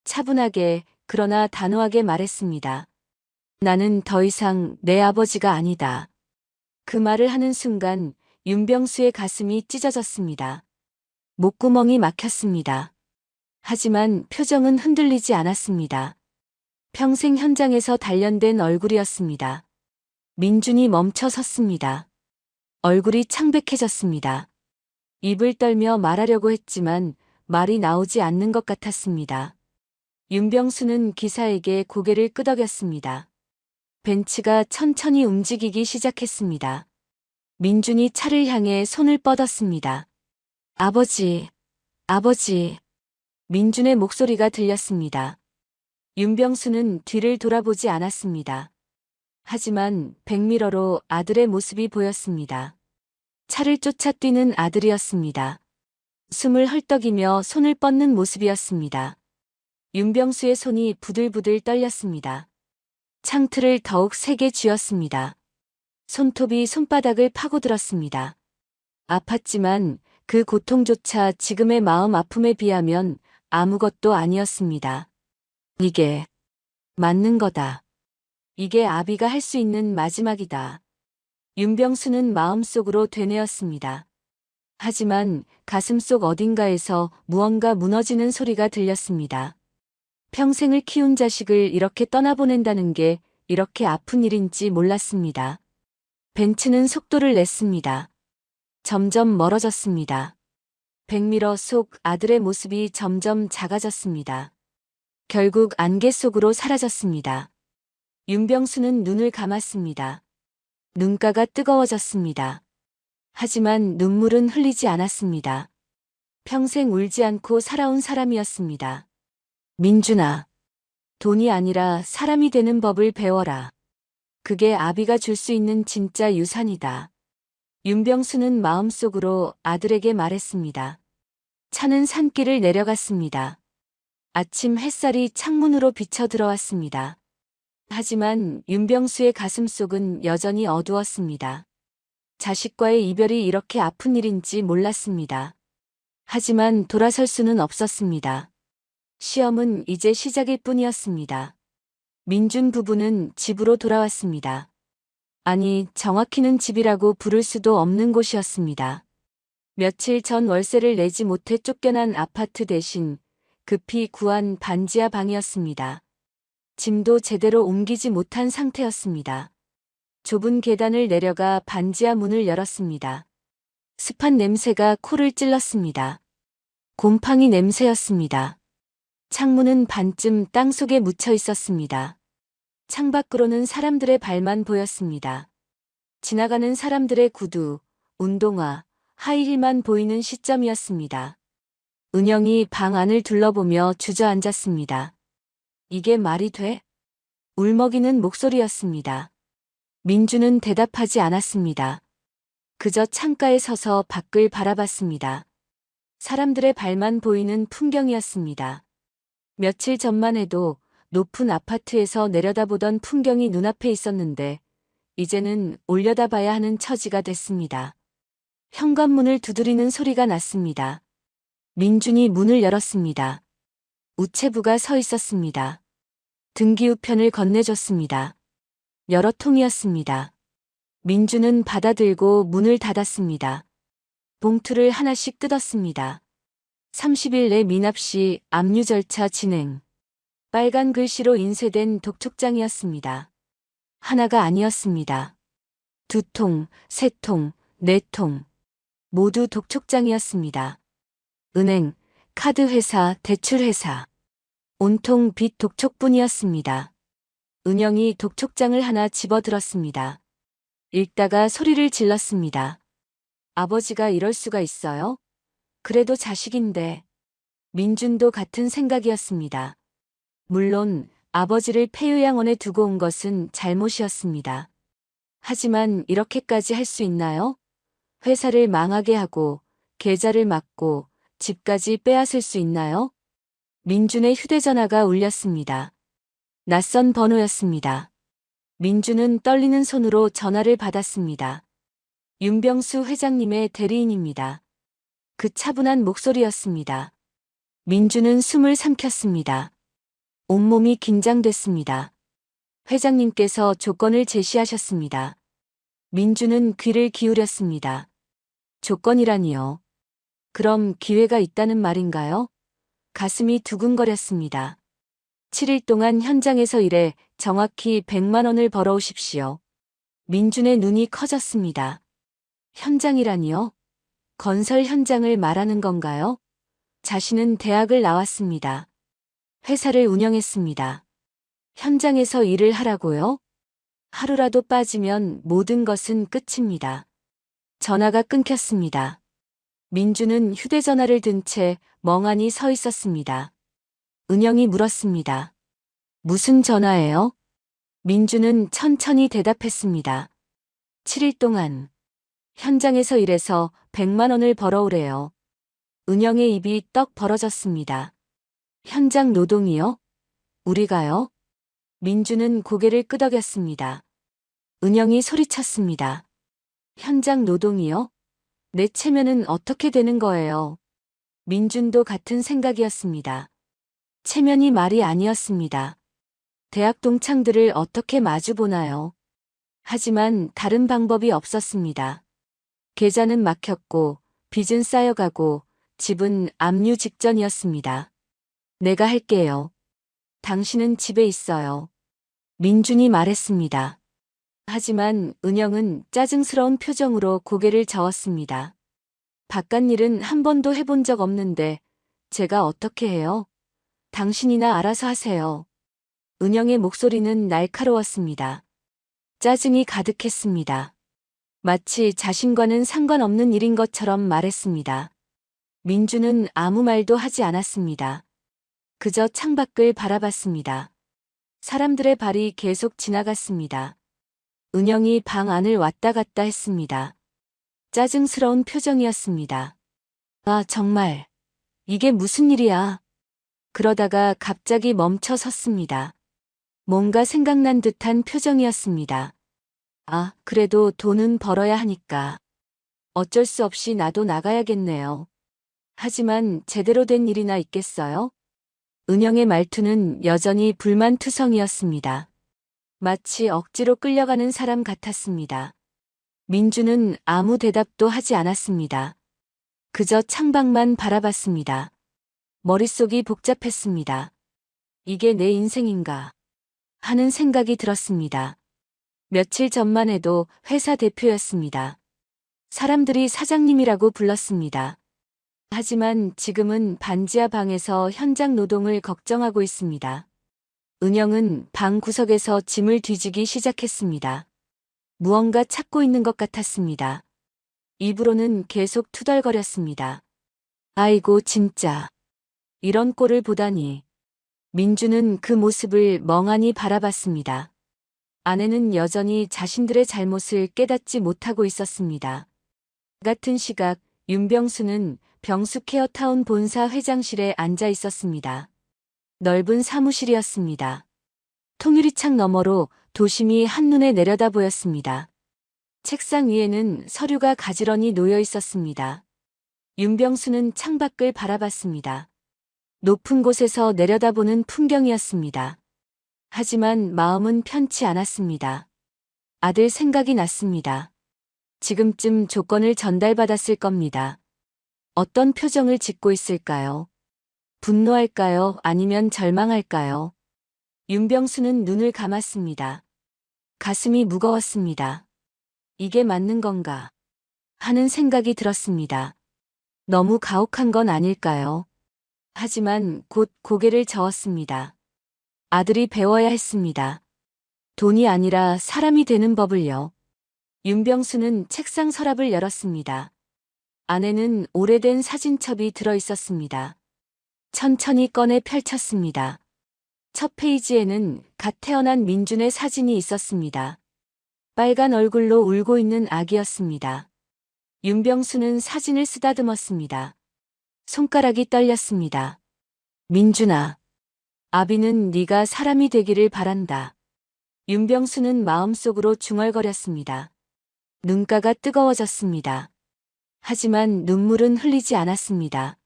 차분하게 그러나 단호하게 말했습니다. 나는 더 이상 내 아버지가 아니다. 그 말을 하는 순간 윤병수의 가슴이 찢어졌습니다. 목구멍이 막혔습니다. 하지만 표정은 흔들리지 않았습니다. 평생 현장에서 단련된 얼굴이었습니다. 민준이 멈춰 섰습니다. 얼굴이 창백해졌습니다. 입을 떨며 말하려고 했지만 말이 나오지 않는 것 같았습니다. 윤병수는 기사에게 고개를 끄덕였습니다. 벤츠가 천천히 움직이기 시작했습니다. 민준이 차를 향해 손을 뻗었습니다. 아버지, 아버지. 민준의 목소리가 들렸습니다. 윤병수는 뒤를 돌아보지 않았습니다. 하지만 백미러로 아들의 모습이 보였습니다. 차를 쫓아 뛰는 아들이었습니다. 숨을 헐떡이며 손을 뻗는 모습이었습니다. 윤병수의 손이 부들부들 떨렸습니다. 창틀을 더욱 세게 쥐었습니다. 손톱이 손바닥을 파고들었습니다. 아팠지만 그 고통조차 지금의 마음 아픔에 비하면 아무것도 아니었습니다. 이게 맞는 거다. 이게 아비가 할 수 있는 마지막이다. 윤병수는 마음속으로 되뇌었습니다. 하지만 가슴속 어딘가에서 무언가 무너지는 소리가 들렸습니다. 평생을 키운 자식을 이렇게 떠나보낸다는 게 이렇게 아픈 일인지 몰랐습니다. 벤츠는 속도를 냈습니다. 점점 멀어졌습니다. 백미러 속 아들의 모습이 점점 작아졌습니다. 결국 안개 속으로 사라졌습니다. 윤병수는 눈을 감았습니다. 눈가가 뜨거워졌습니다. 하지만 눈물은 흘리지 않았습니다. 평생 울지 않고 살아온 사람이었습니다. 민준아, 돈이 아니라 사람이 되는 법을 배워라. 그게 아비가 줄 수 있는 진짜 유산이다. 윤병수는 마음속으로 아들에게 말했습니다. 차는 산길을 내려갔습니다. 아침 햇살이 창문으로 비쳐 들어왔습니다. 하지만 윤병수의 가슴속은 여전히 어두웠습니다. 자식과의 이별이 이렇게 아픈 일인지 몰랐습니다. 하지만 돌아설 수는 없었습니다. 시험은 이제 시작일 뿐이었습니다. 민준 부부는 집으로 돌아왔습니다. 아니, 정확히는 집이라고 부를 수도 없는 곳이었습니다. 며칠 전 월세를 내지 못해 쫓겨난 아파트 대신 급히 구한 반지하 방이었습니다. 짐도 제대로 옮기지 못한 상태였습니다. 좁은 계단을 내려가 반지하 문을 열었습니다. 습한 냄새가 코를 찔렀습니다. 곰팡이 냄새였습니다. 창문은 반쯤 땅속에 묻혀 있었습니다. 창밖으로는 사람들의 발만 보였습니다. 지나가는 사람들의 구두, 운동화, 하이힐만 보이는 시점이었습니다. 은영이 방 안을 둘러보며 주저앉았습니다. 이게 말이 돼? 울먹이는 목소리였습니다. 민주는 대답하지 않았습니다. 그저 창가에 서서 밖을 바라봤습니다. 사람들의 발만 보이는 풍경이었습니다. 며칠 전만 해도 높은 아파트에서 내려다보던 풍경이 눈앞에 있었는데 이제는 올려다봐야 하는 처지가 됐습니다. 현관문을 두드리는 소리가 났습니다. 민준이 문을 열었습니다. 우체부가 서 있었습니다. 등기우편을 건네줬습니다. 여러 통이었습니다. 민준은 받아들고 문을 닫았습니다. 봉투를 하나씩 뜯었습니다. 30일 내 미납 시 압류 절차 진행. 빨간 글씨로 인쇄된 독촉장이었습니다. 하나가 아니었습니다. 2통, 3통, 4통. 모두 독촉장이었습니다. 은행, 카드회사, 대출회사. 온통 빚 독촉뿐이었습니다. 은영이 독촉장을 하나 집어들었습니다. 읽다가 소리를 질렀습니다. 아버지가 이럴 수가 있어요? 그래도 자식인데. 민준도 같은 생각이었습니다. 물론 아버지를 폐요양원에 두고 온 것은 잘못이었습니다. 하지만 이렇게까지 할 수 있나요? 회사를 망하게 하고 계좌를 막고 집까지 빼앗을 수 있나요? 민준의 휴대전화가 울렸습니다. 낯선 번호였습니다. 민준은 떨리는 손으로 전화를 받았습니다. 윤병수 회장님의 대리인입니다. 그 차분한 목소리였습니다. 민준은 숨을 삼켰습니다. 온몸이 긴장됐습니다. 회장님께서 조건을 제시하셨습니다. 민준은 귀를 기울였습니다. 조건이라니요. 그럼 기회가 있다는 말인가요? 가슴이 두근거렸습니다. 7일 동안 현장에서 일해 정확히 100만 원을 벌어오십시오. 민준의 눈이 커졌습니다. 현장이라니요? 건설 현장을 말하는 건가요? 자신은 대학을 나왔습니다. 회사를 운영했습니다. 현장에서 일을 하라고요? 하루라도 빠지면 모든 것은 끝입니다. 전화가 끊겼습니다. 민주는 휴대전화를 든 채 멍하니 서 있었습니다. 은영이 물었습니다. 무슨 전화예요? 민주는 천천히 대답했습니다. 7일 동안 현장에서 일해서 100만 원을 벌어오래요. 은영의 입이 떡 벌어졌습니다. 현장 노동이요? 우리가요? 민주는 고개를 끄덕였습니다. 은영이 소리쳤습니다. 현장 노동이요? 내 체면은 어떻게 되는 거예요? 민준도 같은 생각이었습니다. 체면이 말이 아니었습니다. 대학 동창들을 어떻게 마주보나요? 하지만 다른 방법이 없었습니다. 계좌는 막혔고 빚은 쌓여가고 집은 압류 직전이었습니다. 내가 할게요. 당신은 집에 있어요. 민준이 말했습니다. 하지만 은영은 짜증스러운 표정으로 고개를 저었습니다. 바깥일은 한 번도 해본 적 없는데 제가 어떻게 해요? 당신이나 알아서 하세요. 은영의 목소리는 날카로웠습니다. 짜증이 가득했습니다. 마치 자신과는 상관없는 일인 것처럼 말했습니다. 민주는 아무 말도 하지 않았습니다. 그저 창밖을 바라봤습니다. 사람들의 발이 계속 지나갔습니다. 은영이 방 안을 왔다 갔다 했습니다. 짜증스러운 표정이었습니다. 아, 정말. 이게 무슨 일이야? 그러다가 갑자기 멈춰 섰습니다. 뭔가 생각난 듯한 표정이었습니다. 아, 그래도 돈은 벌어야 하니까. 어쩔 수 없이 나도 나가야겠네요. 하지만 제대로 된 일이나 있겠어요? 은영의 말투는 여전히 불만투성이었습니다. 마치 억지로 끌려가는 사람 같았습니다. 민주는 아무 대답도 하지 않았습니다. 그저 창밖만 바라봤습니다. 머릿속이 복잡했습니다. 이게 내 인생인가 하는 생각이 들었습니다. 며칠 전만 해도 회사 대표였습니다. 사람들이 사장님이라고 불렀습니다. 하지만 지금은 반지하 방에서 현장 노동을 걱정하고 있습니다. 은영은 방 구석에서 짐을 뒤지기 시작했습니다. 무언가 찾고 있는 것 같았습니다. 입으로는 계속 투덜거렸습니다. 아이고 진짜. 이런 꼴을 보다니. 민주는 그 모습을 멍하니 바라봤습니다. 아내는 여전히 자신들의 잘못을 깨닫지 못하고 있었습니다. 같은 시각 윤병수는 병수 케어타운 본사 회장실에 앉아 있었습니다. 넓은 사무실이었습니다. 통유리창 너머로 도심이 한눈에 내려다 보였습니다. 책상 위에는 서류가 가지런히 놓여 있었습니다. 윤병수는 창밖을 바라봤습니다. 높은 곳에서 내려다보는 풍경이었습니다. 하지만 마음은 편치 않았습니다. 아들 생각이 났습니다. 지금쯤 조건을 전달받았을 겁니다. 어떤 표정을 짓고 있을까요? 분노할까요? 아니면 절망할까요? 윤병수는 눈을 감았습니다. 가슴이 무거웠습니다. 이게 맞는 건가? 하는 생각이 들었습니다. 너무 가혹한 건 아닐까요? 하지만 곧 고개를 저었습니다. 아들이 배워야 했습니다. 돈이 아니라 사람이 되는 법을요. 윤병수는 책상 서랍을 열었습니다. 안에는 오래된 사진첩이 들어 있었습니다. 천천히 꺼내 펼쳤습니다. 첫 페이지에는 갓 태어난 민준의 사진이 있었습니다. 빨간 얼굴로 울고 있는 아기였습니다. 윤병수는 사진을 쓰다듬었습니다. 손가락이 떨렸습니다. 민준아, 아비는 네가 사람이 되기를 바란다. 윤병수는 마음속으로 중얼거렸습니다. 눈가가 뜨거워졌습니다. 하지만 눈물은 흘리지 않았습니다.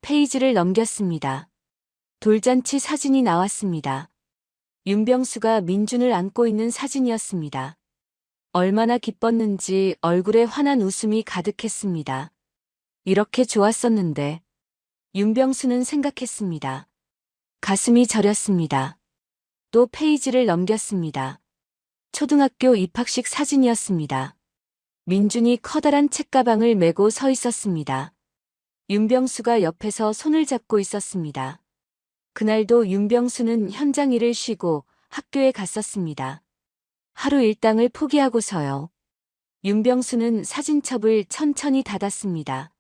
페이지를 넘겼습니다. 돌잔치 사진이 나왔습니다. 윤병수가 민준을 안고 있는 사진이었습니다. 얼마나 기뻤는지 얼굴에 환한 웃음이 가득했습니다. 이렇게 좋았었는데. 윤병수는 생각했습니다. 가슴이 저렸습니다. 또 페이지를 넘겼습니다. 초등학교 입학식 사진이었습니다. 민준이 커다란 책가방을 메고 서 있었습니다. 윤병수가 옆에서 손을 잡고 있었습니다. 그날도 윤병수는 현장 일을 쉬고 학교에 갔었습니다. 하루 일당을 포기하고서요. 윤병수는 사진첩을 천천히 닫았습니다.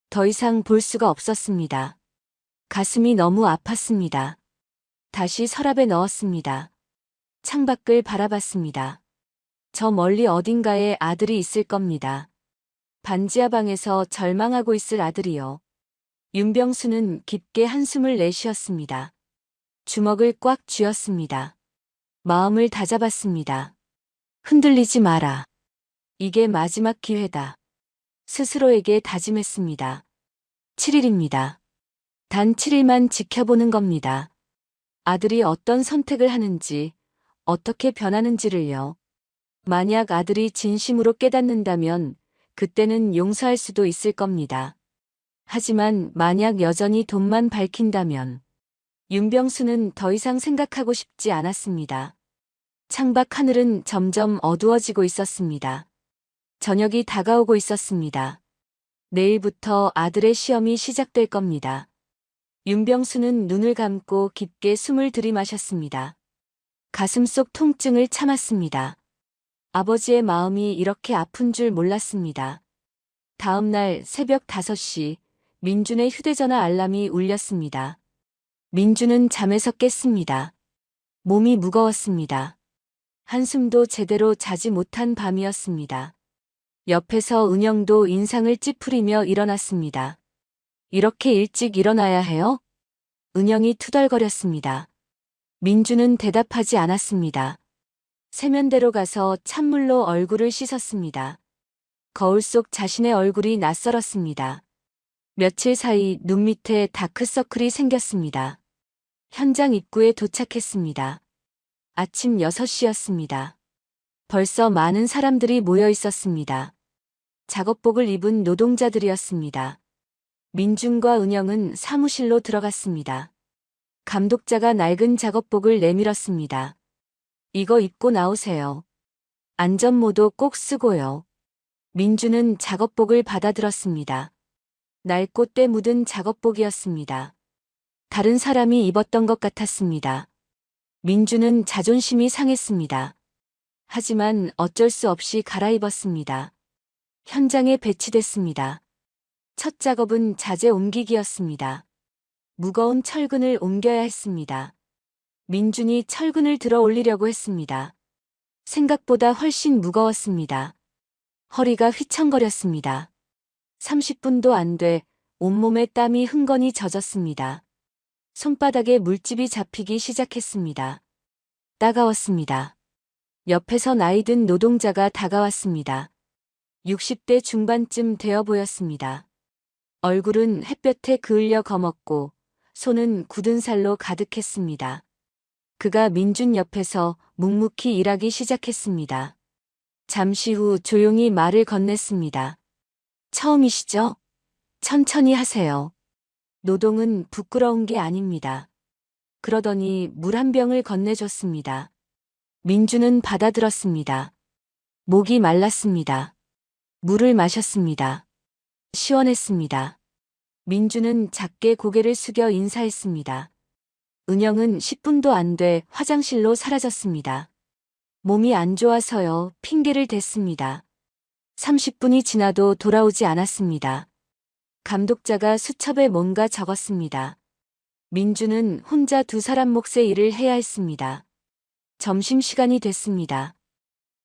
더 이상 볼 수가 없었습니다. 가슴이 너무 아팠습니다. 다시 서랍에 넣었습니다. 창밖을 바라봤습니다. 저 멀리 어딘가에 아들이 있을 겁니다. 반지하 방에서 절망하고 있을 아들이요. 윤병수는 깊게 한숨을 내쉬었습니다. 주먹을 꽉 쥐었습니다. 마음을 다잡았습니다. 흔들리지 마라. 이게 마지막 기회다. 스스로에게 다짐했습니다. 7일입니다. 단 7일만 지켜보는 겁니다. 아들이 어떤 선택을 하는지, 어떻게 변하는지를요. 만약 아들이 진심으로 깨닫는다면 그때는 용서할 수도 있을 겁니다. 하지만 만약 여전히 돈만 밝힌다면 윤병수는 더 이상 생각하고 싶지 않았습니다. 창밖 하늘은 점점 어두워지고 있었습니다. 저녁이 다가오고 있었습니다. 내일부터 아들의 시험이 시작될 겁니다. 윤병수는 눈을 감고 깊게 숨을 들이마셨습니다. 가슴속 통증을 참았습니다. 아버지의 마음이 이렇게 아픈 줄 몰랐습니다. 다음 날 새벽 5시 민준의 휴대전화 알람이 울렸습니다. 민준은 잠에서 깼습니다. 몸이 무거웠습니다. 한숨도 제대로 자지 못한 밤이었습니다. 옆에서 은영도 인상을 찌푸리며 일어났습니다. 이렇게 일찍 일어나야 해요? 은영이 투덜거렸습니다. 민준은 대답하지 않았습니다. 세면대로 가서 찬물로 얼굴을 씻었습니다. 거울 속 자신의 얼굴이 낯설었습니다. 며칠 사이 눈 밑에 다크서클이 생겼습니다. 현장 입구에 도착했습니다. 아침 6시였습니다. 벌써 많은 사람들이 모여 있었습니다. 작업복을 입은 노동자들이었습니다. 민준과 은영은 사무실로 들어갔습니다. 감독자가 낡은 작업복을 내밀었습니다. 이거 입고 나오세요. 안전모도 꼭 쓰고요. 민준은 작업복을 받아들었습니다. 낡고 때 묻은 작업복이었습니다. 다른 사람이 입었던 것 같았습니다. 민준은 자존심이 상했습니다. 하지만 어쩔 수 없이 갈아입었습니다. 현장에 배치됐습니다. 첫 작업은 자재 옮기기였습니다. 무거운 철근을 옮겨야 했습니다. 민준이 철근을 들어 올리려고 했습니다. 생각보다 훨씬 무거웠습니다. 허리가 휘청거렸습니다. 30분도 안 돼 온몸에 땀이 흥건히 젖었습니다. 손바닥에 물집이 잡히기 시작했습니다. 따가웠습니다. 옆에서 나이 든 노동자가 다가왔습니다. 60대 중반쯤 되어 보였습니다. 얼굴은 햇볕에 그을려 검었고 손은 굳은 살로 가득했습니다. 그가 민준 옆에서 묵묵히 일하기 시작했습니다. 잠시 후 조용히 말을 건넸습니다. 처음이시죠? 천천히 하세요. 노동은 부끄러운 게 아닙니다. 그러더니 물 한 병을 건네줬습니다. 민준은 받아들었습니다. 목이 말랐습니다. 물을 마셨습니다. 시원했습니다. 민준은 작게 고개를 숙여 인사했습니다. 은영은 10분도 안 돼 화장실로 사라졌습니다. 몸이 안 좋아서요. 핑계를 댔습니다. 30분이 지나도 돌아오지 않았습니다. 감독자가 수첩에 뭔가 적었습니다. 민준은 혼자 2사람 몫의 일을 해야 했습니다. 점심시간이 됐습니다.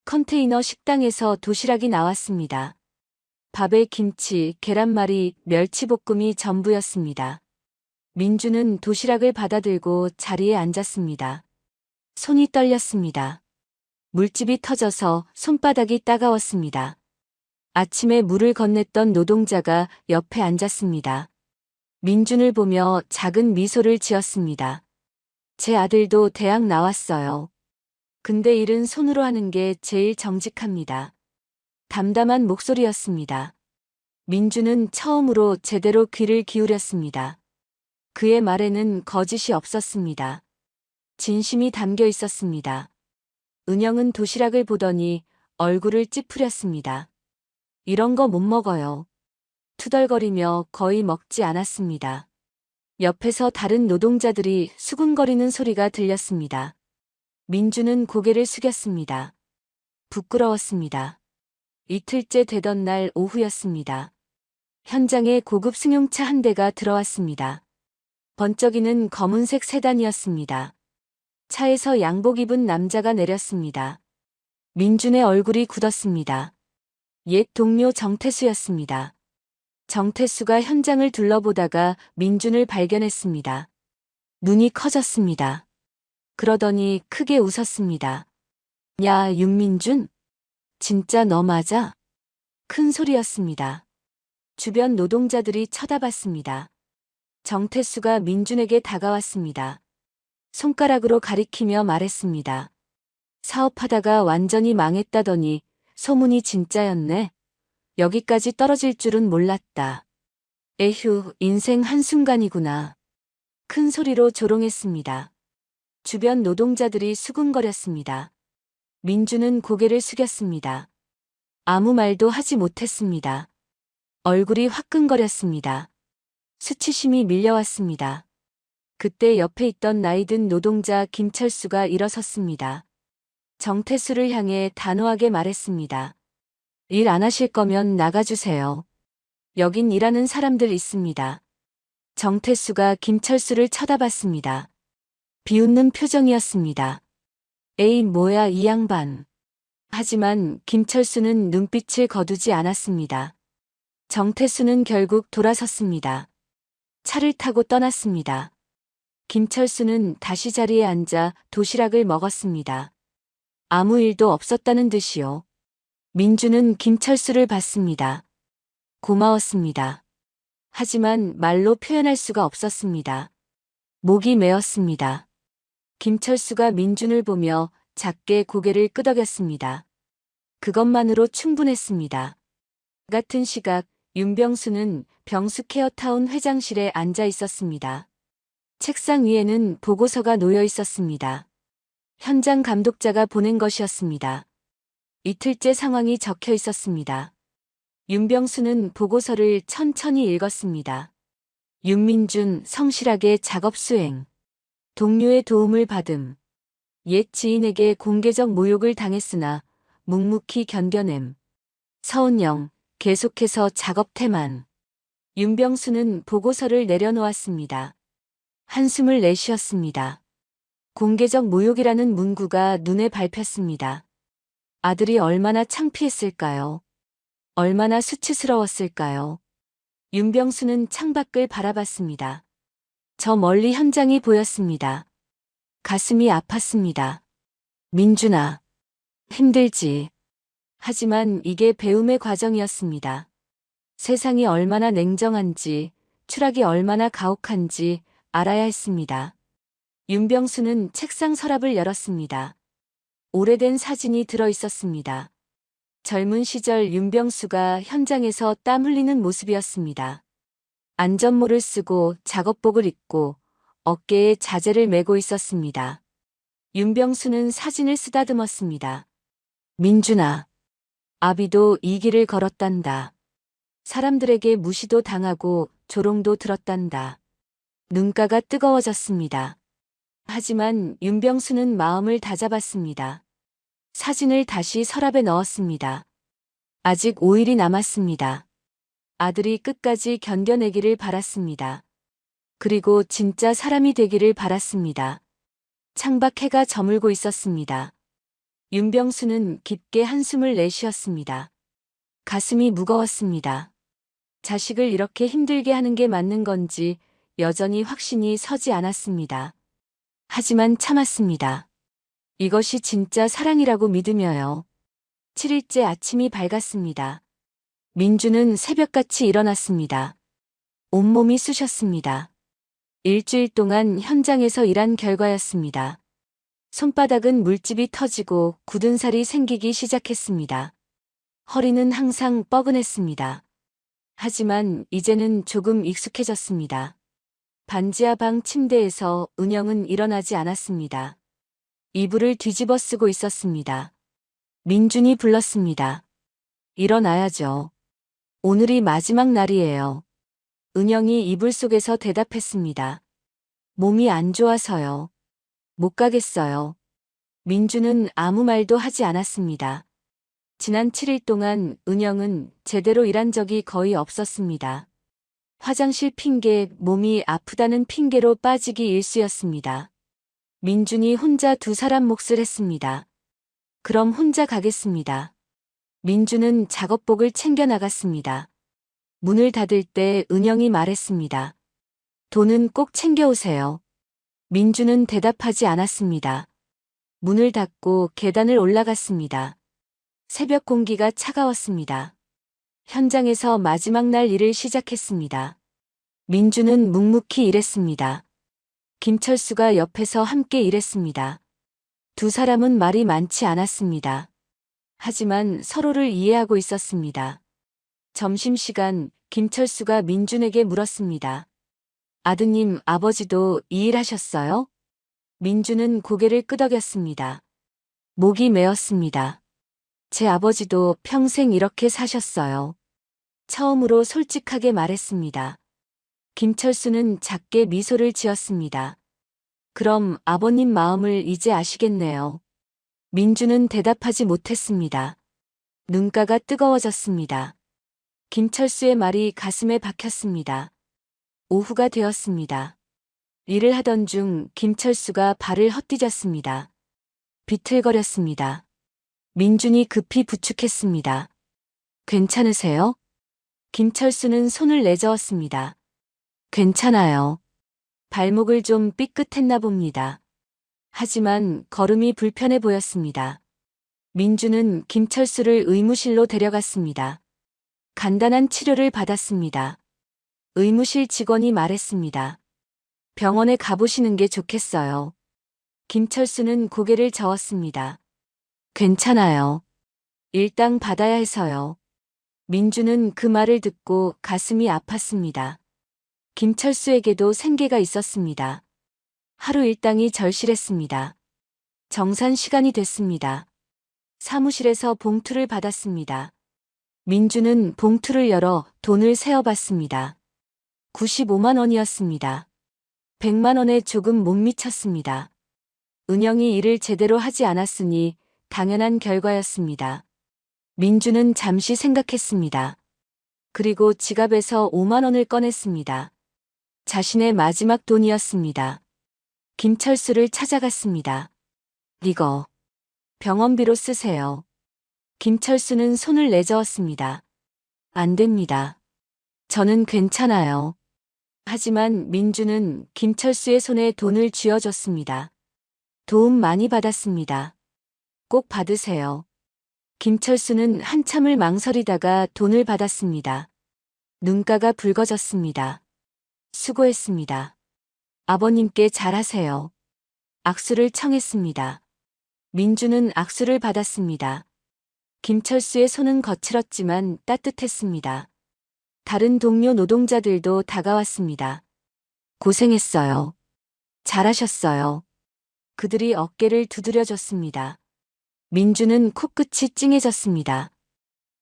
컨테이너 식당에서 도시락이 나왔습니다. 밥에 김치, 계란말이, 멸치볶음이 전부였습니다. 민준은 도시락을 받아들고 자리에 앉았습니다. 손이 떨렸습니다. 물집이 터져서 손바닥이 따가웠습니다. 아침에 물을 건넸던 노동자가 옆에 앉았습니다. 민준을 보며 작은 미소를 지었습니다. 제 아들도 대학 나왔어요. 근데 일은 손으로 하는 게 제일 정직합니다. 담담한 목소리였습니다. 민준은 처음으로 제대로 귀를 기울였습니다. 그의 말에는 거짓이 없었습니다. 진심이 담겨 있었습니다. 은영은 도시락을 보더니 얼굴을 찌푸렸습니다. 이런 거 못 먹어요. 투덜거리며 거의 먹지 않았습니다. 옆에서 다른 노동자들이 수군거리는 소리가 들렸습니다. 민준은 고개를 숙였습니다. 부끄러웠습니다. 이틀째 되던 날 오후였습니다. 현장에 고급 승용차 한 대가 들어왔습니다. 번쩍이는 검은색 세단이었습니다. 차에서 양복 입은 남자가 내렸습니다. 민준의 얼굴이 굳었습니다. 옛 동료 정태수였습니다. 정태수가 현장을 둘러보다가 민준을 발견했습니다. 눈이 커졌습니다. 그러더니 크게 웃었습니다. 야, 윤민준? 진짜 너 맞아? 큰 소리였습니다. 주변 노동자들이 쳐다봤습니다. 정태수가 민준에게 다가왔습니다. 손가락으로 가리키며 말했습니다. 사업하다가 완전히 망했다더니 소문이 진짜였네. 여기까지 떨어질 줄은 몰랐다. 에휴, 인생 한순간이구나. 큰 소리로 조롱했습니다. 주변 노동자들이 수군거렸습니다. 민준은 고개를 숙였습니다. 아무 말도 하지 못했습니다. 얼굴이 화끈거렸습니다. 수치심이 밀려왔습니다. 그때 옆에 있던 나이든 노동자 김철수가 일어섰습니다. 정태수를 향해 단호하게 말했습니다. 일 안 하실 거면 나가주세요. 여긴 일하는 사람들 있습니다. 정태수가 김철수를 쳐다봤습니다. 비웃는 표정이었습니다. 에이, 뭐야 이 양반. 하지만 김철수는 눈빛을 거두지 않았습니다. 정태수는 결국 돌아섰습니다. 차를 타고 떠났습니다. 김철수는 다시 자리에 앉아 도시락을 먹었습니다. 아무 일도 없었다는 듯이요. 민준은 김철수를 봤습니다. 고마웠습니다. 하지만 말로 표현할 수가 없었습니다. 목이 메었습니다. 김철수가 민준을 보며 작게 고개를 끄덕였습니다. 그것만으로 충분했습니다. 같은 시각 윤병수는 병수 케어타운 회장실에 앉아 있었습니다. 책상 위에는 보고서가 놓여 있었습니다. 현장 감독자가 보낸 것이었습니다. 이틀째 상황이 적혀 있었습니다. 윤병수는 보고서를 천천히 읽었습니다. 윤민준 성실하게 작업 수행. 동료의 도움을 받음. 옛 지인에게 공개적 모욕을 당했으나 묵묵히 견뎌냄. 서은영, 계속해서 작업 태만. 윤병수는 보고서를 내려놓았습니다. 한숨을 내쉬었습니다. 공개적 모욕이라는 문구가 눈에 밟혔습니다. 아들이 얼마나 창피했을까요? 얼마나 수치스러웠을까요? 윤병수는 창밖을 바라봤습니다. 저 멀리 현장이 보였습니다. 가슴이 아팠습니다. 민준아, 힘들지. 하지만 이게 배움의 과정이었습니다. 세상이 얼마나 냉정한지, 추락이 얼마나 가혹한지 알아야 했습니다. 윤병수는 책상 서랍을 열었습니다. 오래된 사진이 들어 있었습니다. 젊은 시절 윤병수가 현장에서 땀 흘리는 모습이었습니다. 안전모를 쓰고 작업복을 입고 어깨에 자재를 메고 있었습니다. 윤병수는 사진을 쓰다듬었습니다. 민준아, 아비도 이 길을 걸었단다. 사람들에게 무시도 당하고 조롱도 들었단다. 눈가가 뜨거워졌습니다. 하지만 윤병수는 마음을 다잡았습니다. 사진을 다시 서랍에 넣었습니다. 아직 5일이 남았습니다. 아들이 끝까지 견뎌내기를 바랐습니다. 그리고 진짜 사람이 되기를 바랐습니다. 창밖 해가 저물고 있었습니다. 윤병수는 깊게 한숨을 내쉬었습니다. 가슴이 무거웠습니다. 자식을 이렇게 힘들게 하는 게 맞는 건지 여전히 확신이 서지 않았습니다. 하지만 참았습니다. 이것이 진짜 사랑이라고 믿으며요. 7일째 아침이 밝았습니다. 민주는 새벽같이 일어났습니다. 온몸이 쑤셨습니다. 일주일 동안 현장에서 일한 결과였습니다. 손바닥은 물집이 터지고 굳은 살이 생기기 시작했습니다. 허리는 항상 뻐근했습니다. 하지만 이제는 조금 익숙해졌습니다. 반지하 방 침대에서 은영은 일어나지 않았습니다. 이불을 뒤집어 쓰고 있었습니다. 민준이 불렀습니다. 일어나야죠. 오늘이 마지막 날이에요. 은영이 이불 속에서 대답했습니다. 몸이 안 좋아서요. 못 가겠어요. 민준은 아무 말도 하지 않았습니다. 지난 7일 동안 은영은 제대로 일한 적이 거의 없었습니다. 화장실 핑계, 몸이 아프다는 핑계로 빠지기 일쑤였습니다. 민준이 혼자 두 사람 몫을 했습니다. 그럼 혼자 가겠습니다. 민준은 작업복을 챙겨 나갔습니다. 문을 닫을 때 은영이 말했습니다. 돈은 꼭 챙겨오세요. 민준은 대답하지 않았습니다. 문을 닫고 계단을 올라갔습니다. 새벽 공기가 차가웠습니다. 현장에서 마지막 날 일을 시작했습니다. 민준은 묵묵히 일했습니다. 김철수가 옆에서 함께 일했습니다. 두 사람은 말이 많지 않았습니다. 하지만 서로를 이해하고 있었습니다. 점심시간 김철수가 민준에게 물었습니다. 아드님, 아버지도 이 일 하셨어요? 민준은 고개를 끄덕였습니다. 목이 메었습니다. 제 아버지도 평생 이렇게 사셨어요. 처음으로 솔직하게 말했습니다. 김철수는 작게 미소를 지었습니다. 그럼 아버님 마음을 이제 아시겠네요. 민준은 대답하지 못했습니다. 눈가가 뜨거워졌습니다. 김철수의 말이 가슴에 박혔습니다. 오후가 되었습니다. 일을 하던 중 김철수가 발을 헛디뎠습니다. 비틀거렸습니다. 민준이 급히 부축했습니다. 괜찮으세요? 김철수는 손을 내저었습니다. 괜찮아요. 발목을 좀 삐끗했나 봅니다. 하지만 걸음이 불편해 보였습니다. 민준은 김철수를 의무실로 데려갔습니다. 간단한 치료를 받았습니다. 의무실 직원이 말했습니다. 병원에 가보시는 게 좋겠어요. 김철수는 고개를 저었습니다. 괜찮아요. 일당 받아야 해서요. 민준은 그 말을 듣고 가슴이 아팠습니다. 김철수에게도 생계가 있었습니다. 하루 일당이 절실했습니다. 정산 시간이 됐습니다. 사무실에서 봉투를 받았습니다. 민준은 봉투를 열어 돈을 세어봤습니다. 95만 원이었습니다. 100만 원에 조금 못 미쳤습니다. 은영이 일을 제대로 하지 않았으니 당연한 결과였습니다. 민준은 잠시 생각했습니다. 그리고 지갑에서 5만 원을 꺼냈습니다. 자신의 마지막 돈이었습니다. 김철수를 찾아갔습니다. 이거 병원비로 쓰세요. 김철수는 손을 내저었습니다. 안 됩니다. 저는 괜찮아요. 하지만 민준은 김철수의 손에 돈을 쥐어줬습니다. 도움 많이 받았습니다. 꼭 받으세요. 김철수는 한참을 망설이다가 돈을 받았습니다. 눈가가 붉어졌습니다. 수고했습니다. 아버님께 잘하세요. 악수를 청했습니다. 민준은 악수를 받았습니다. 김철수의 손은 거칠었지만 따뜻했습니다. 다른 동료 노동자들도 다가왔습니다. 고생했어요. 잘하셨어요. 그들이 어깨를 두드려줬습니다. 민준은 코끝이 찡해졌습니다.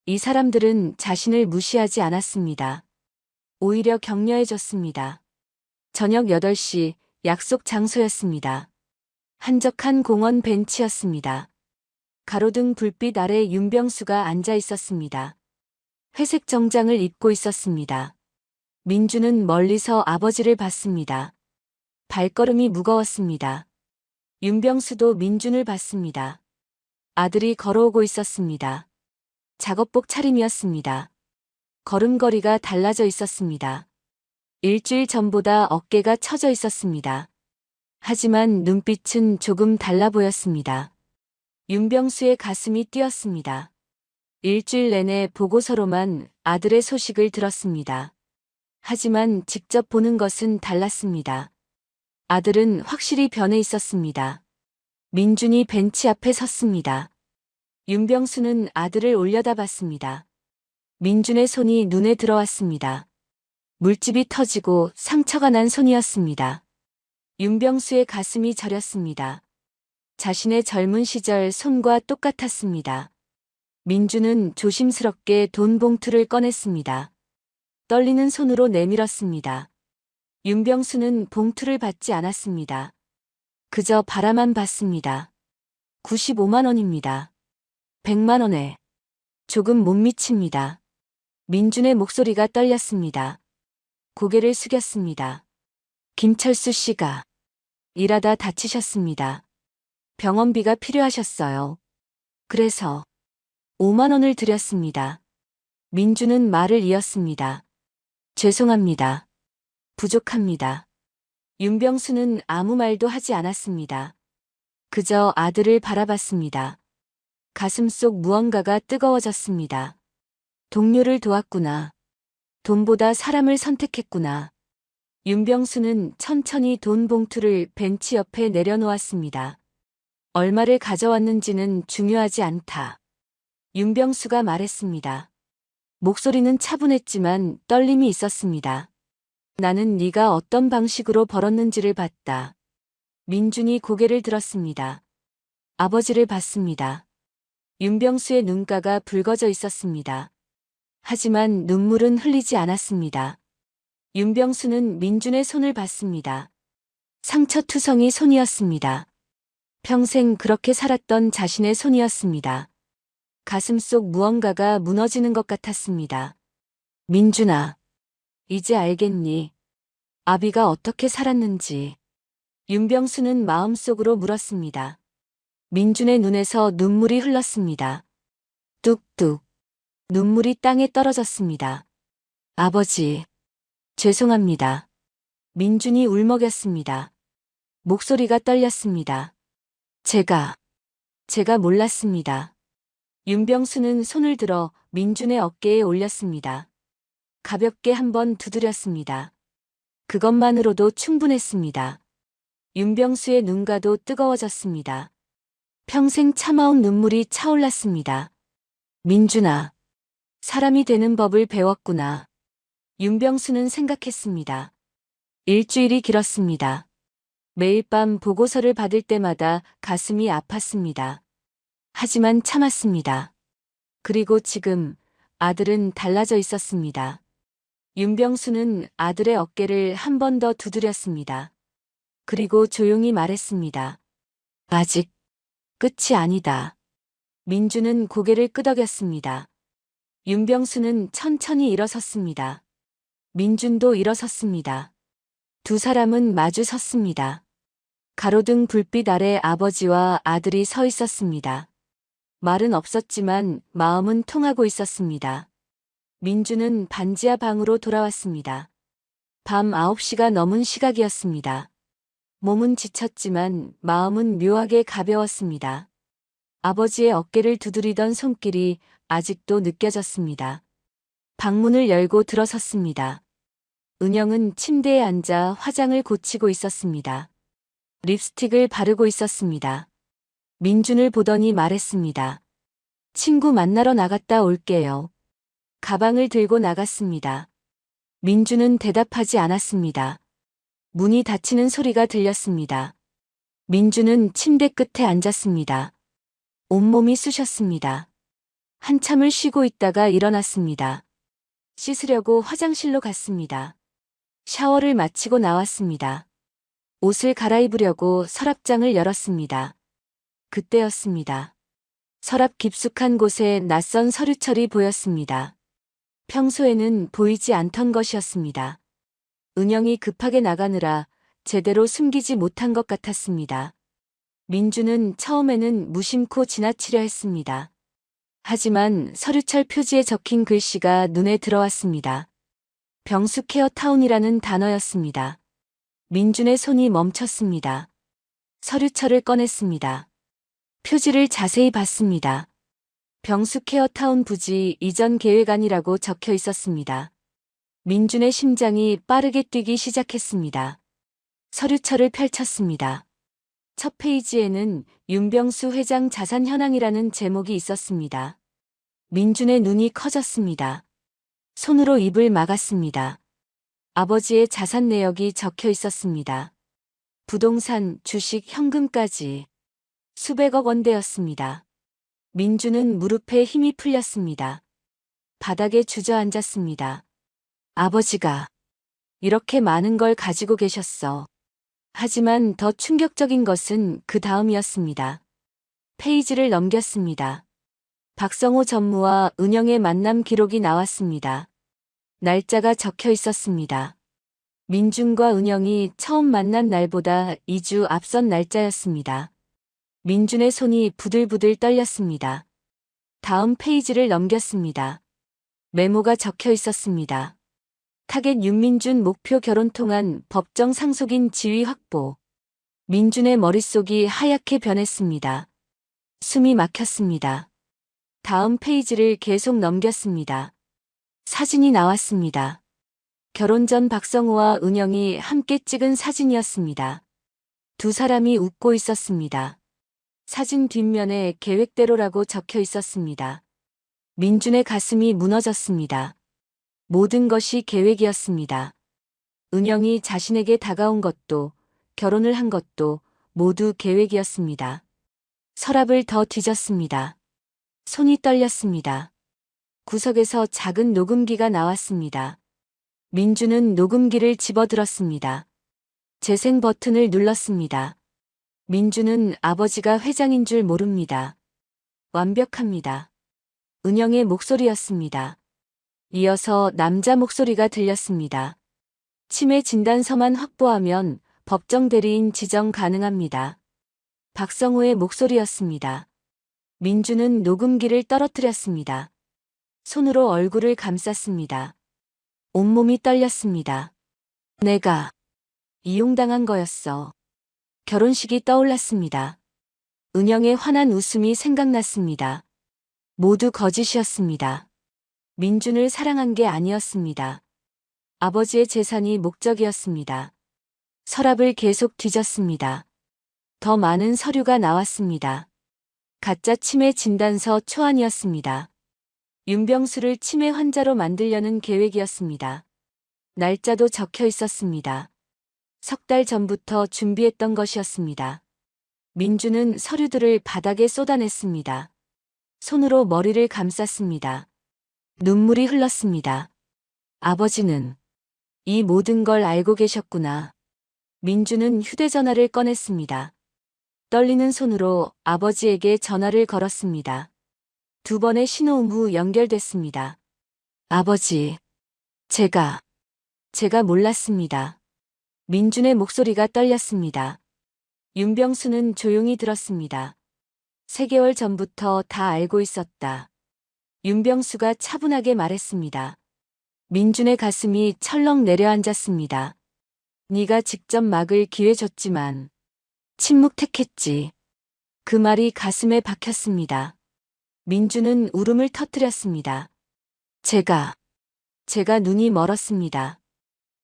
이 사람들은 자신을 무시하지 않았습니다. 오히려 격려해줬습니다. 저녁 8시 약속 장소였습니다. 한적한 공원 벤치였습니다. 가로등 불빛 아래 윤병수가 앉아 있었습니다. 회색 정장을 입고 있었습니다. 민준은 멀리서 아버지를 봤습니다. 발걸음이 무거웠습니다. 윤병수도 민준을 봤습니다. 아들이 걸어오고 있었습니다. 작업복 차림이었습니다. 걸음걸이가 달라져 있었습니다. 일주일 전보다 어깨가 처져 있었습니다. 하지만 눈빛은 조금 달라 보였습니다. 윤병수의 가슴이 뛰었습니다. 일주일 내내 보고서로만 아들의 소식을 들었습니다. 하지만 직접 보는 것은 달랐습니다. 아들은 확실히 변해 있었습니다. 민준이 벤치 앞에 섰습니다. 윤병수는 아들을 올려다봤습니다. 민준의 손이 눈에 들어왔습니다. 물집이 터지고 상처가 난 손이었습니다. 윤병수의 가슴이 저렸습니다. 자신의 젊은 시절 손과 똑같았습니다. 민준은 조심스럽게 돈 봉투를 꺼냈습니다. 떨리는 손으로 내밀었습니다. 윤병수는 봉투를 받지 않았습니다. 그저 바라만 봤습니다. 95만 원입니다. 100만 원에 조금 못 미칩니다. 민준의 목소리가 떨렸습니다. 고개를 숙였습니다. 김철수 씨가 일하다 다치셨습니다. 병원비가 필요하셨어요. 그래서 5만 원을 드렸습니다. 민준은 말을 이었습니다. 죄송합니다. 부족합니다. 윤병수는 아무 말도 하지 않았습니다. 그저 아들을 바라봤습니다. 가슴속 무언가가 뜨거워졌습니다. 동료를 도왔구나. 돈보다 사람을 선택했구나. 윤병수는 천천히 돈 봉투를 벤치 옆에 내려놓았습니다. 얼마를 가져왔는지는 중요하지 않다. 윤병수가 말했습니다. 목소리는 차분했지만 떨림이 있었습니다. 나는 네가 어떤 방식으로 벌었는지를 봤다. 민준이 고개를 들었습니다. 아버지를 봤습니다. 윤병수의 눈가가 붉어져 있었습니다. 하지만 눈물은 흘리지 않았습니다. 윤병수는 민준의 손을 봤습니다. 상처투성이 손이었습니다. 평생 그렇게 살았던 자신의 손이었습니다. 가슴속 무언가가 무너지는 것 같았습니다. 민준아, 이제 알겠니? 아비가 어떻게 살았는지. 윤병수는 마음속으로 물었습니다. 민준의 눈에서 눈물이 흘렀습니다. 뚝뚝. 눈물이 땅에 떨어졌습니다. 아버지, 죄송합니다. 민준이 울먹였습니다. 목소리가 떨렸습니다. 제가 몰랐습니다. 윤병수는 손을 들어 민준의 어깨에 올렸습니다. 가볍게 한번 두드렸습니다. 그것만으로도 충분했습니다. 윤병수의 눈가도 뜨거워졌습니다. 평생 참아온 눈물이 차올랐습니다. 민준아, 사람이 되는 법을 배웠구나. 윤병수는 생각했습니다. 일주일이 길었습니다. 매일 밤 보고서를 받을 때마다 가슴이 아팠습니다. 하지만 참았습니다. 그리고 지금 아들은 달라져 있었습니다. 윤병수는 아들의 어깨를 한 번 더 두드렸습니다. 그리고 조용히 말했습니다. 아직 끝이 아니다. 민준은 고개를 끄덕였습니다. 윤병수는 천천히 일어섰습니다. 민준도 일어섰습니다. 두 사람은 마주 섰습니다. 가로등 불빛 아래 아버지와 아들이 서 있었습니다. 말은 없었지만 마음은 통하고 있었습니다. 민준은 반지하 방으로 돌아왔습니다. 밤 9시가 넘은 시각이었습니다. 몸은 지쳤지만 마음은 묘하게 가벼웠습니다. 아버지의 어깨를 두드리던 손길이 아직도 느껴졌습니다. 방문을 열고 들어섰습니다. 은영은 침대에 앉아 화장을 고치고 있었습니다. 립스틱을 바르고 있었습니다. 민준을 보더니 말했습니다. 친구 만나러 나갔다 올게요. 가방을 들고 나갔습니다. 민준은 대답하지 않았습니다. 문이 닫히는 소리가 들렸습니다. 민준은 침대 끝에 앉았습니다. 온몸이 쑤셨습니다. 한참을 쉬고 있다가 일어났습니다. 씻으려고 화장실로 갔습니다. 샤워를 마치고 나왔습니다. 옷을 갈아입으려고 서랍장을 열었습니다. 그때였습니다. 서랍 깊숙한 곳에 낯선 서류철이 보였습니다. 평소에는 보이지 않던 것이었습니다. 은영이 급하게 나가느라 제대로 숨기지 못한 것 같았습니다. 민준은 처음에는 무심코 지나치려 했습니다. 하지만 서류철 표지에 적힌 글씨가 눈에 들어왔습니다. 병수 케어타운이라는 단어였습니다. 민준의 손이 멈췄습니다. 서류철을 꺼냈습니다. 표지를 자세히 봤습니다. 병수 케어타운 부지 이전 계획안이라고 적혀 있었습니다. 민준의 심장이 빠르게 뛰기 시작했습니다. 서류철을 펼쳤습니다. 첫 페이지에는 윤병수 회장 자산 현황이라는 제목이 있었습니다. 민준의 눈이 커졌습니다. 손으로 입을 막았습니다. 아버지의 자산 내역이 적혀 있었습니다. 부동산, 주식, 현금까지 수백억 원대였습니다. 민준은 무릎에 힘이 풀렸습니다. 바닥에 주저앉았습니다. 아버지가 이렇게 많은 걸 가지고 계셨어. 하지만 더 충격적인 것은 그 다음이었습니다. 페이지를 넘겼습니다. 박성호 전무와 은영의 만남 기록이 나왔습니다. 날짜가 적혀 있었습니다. 민준과 은영이 처음 만난 날보다 2주 앞선 날짜였습니다. 민준의 손이 부들부들 떨렸습니다. 다음 페이지를 넘겼습니다. 메모가 적혀 있었습니다. 타겟 윤민준 목표 결혼 통한 법정 상속인 지위 확보. 민준의 머릿속이 하얗게 변했습니다. 숨이 막혔습니다. 다음 페이지를 계속 넘겼습니다. 사진이 나왔습니다. 결혼 전 박성호와 은영이 함께 찍은 사진이었습니다. 두 사람이 웃고 있었습니다. 사진 뒷면에 계획대로라고 적혀 있었습니다. 민준의 가슴이 무너졌습니다. 모든 것이 계획이었습니다. 은영이 자신에게 다가온 것도, 결혼을 한 것도 모두 계획이었습니다. 서랍을 더 뒤졌습니다. 손이 떨렸습니다. 구석에서 작은 녹음기가 나왔습니다. 민준은 녹음기를 집어들었습니다. 재생 버튼을 눌렀습니다. 민준은 아버지가 회장인 줄 모릅니다. 완벽합니다. 은영의 목소리였습니다. 이어서 남자 목소리가 들렸습니다. 치매 진단서만 확보하면 법정 대리인 지정 가능합니다. 박성호의 목소리였습니다. 민준은 녹음기를 떨어뜨렸습니다. 손으로 얼굴을 감쌌습니다. 온몸이 떨렸습니다. 내가 이용당한 거였어. 결혼식이 떠올랐습니다. 은영의 환한 웃음이 생각났습니다. 모두 거짓이었습니다. 민준을 사랑한 게 아니었습니다. 아버지의 재산이 목적이었습니다. 서랍을 계속 뒤졌습니다. 더 많은 서류가 나왔습니다. 가짜 치매 진단서 초안이었습니다. 윤병수를 치매 환자로 만들려는 계획이었습니다. 날짜도 적혀 있었습니다. 석 달 전부터 준비했던 것이었습니다. 민주는 서류들을 바닥에 쏟아냈습니다. 손으로 머리를 감쌌습니다. 눈물이 흘렀습니다. 아버지는 이 모든 걸 알고 계셨구나. 민주는 휴대전화를 꺼냈습니다. 떨리는 손으로 아버지에게 전화를 걸었습니다. 두 번의 신호음 후 연결됐습니다. 아버지, 제가 몰랐습니다. 민준의 목소리가 떨렸습니다. 윤병수는 조용히 들었습니다. 3개월 전부터 다 알고 있었다. 윤병수가 차분하게 말했습니다. 민준의 가슴이 철렁 내려앉았습니다. 네가 직접 막을 기회 줬지만 침묵택했지. 그 말이 가슴에 박혔습니다. 민준은 울음을 터뜨렸습니다. 제가 눈이 멀었습니다.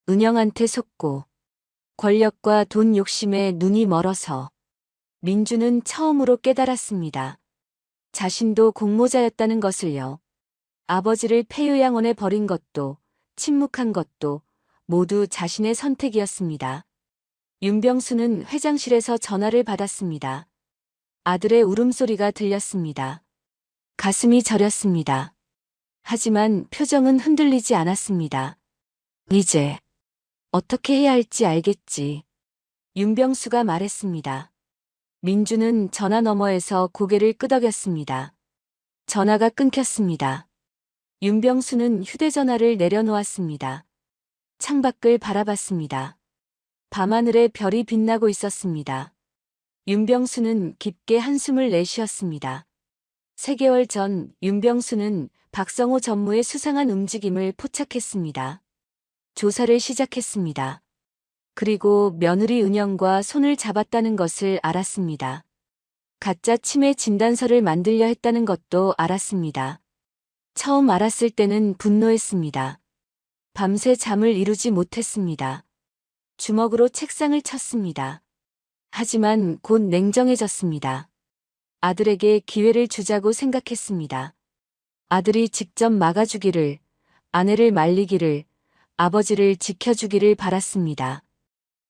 은영한테 속고 권력과 돈 욕심에 눈이 멀어서. 민준은 처음으로 깨달았습니다. 자신도 공모자였다는 것을요. 아버지를 폐요양원에 버린 것도, 침묵한 것도 모두 자신의 선택이었습니다. 윤병수는 회장실에서 전화를 받았습니다. 아들의 울음소리가 들렸습니다. 가슴이 저렸습니다. 하지만 표정은 흔들리지 않았습니다. 이제 어떻게 해야 할지 알겠지. 윤병수가 말했습니다. 민주는 전화 너머에서 고개를 끄덕였습니다. 전화가 끊겼습니다. 윤병수는 휴대전화를 내려놓았습니다. 창밖을 바라봤습니다. 밤하늘에 별이 빛나고 있었습니다. 윤병수는 깊게 한숨을 내쉬었습니다. 3개월 전 윤병수는 박성호 전무의 수상한 움직임을 포착했습니다. 조사를 시작했습니다. 그리고 며느리 은영과 손을 잡았다는 것을 알았습니다. 가짜 치매 진단서를 만들려 했다는 것도 알았습니다. 처음 알았을 때는 분노했습니다. 밤새 잠을 이루지 못했습니다. 주먹으로 책상을 쳤습니다. 하지만 곧 냉정해졌습니다. 아들에게 기회를 주자고 생각했습니다. 아들이 직접 막아주기를, 아내를 말리기를, 아버지를 지켜주기를 바랐습니다.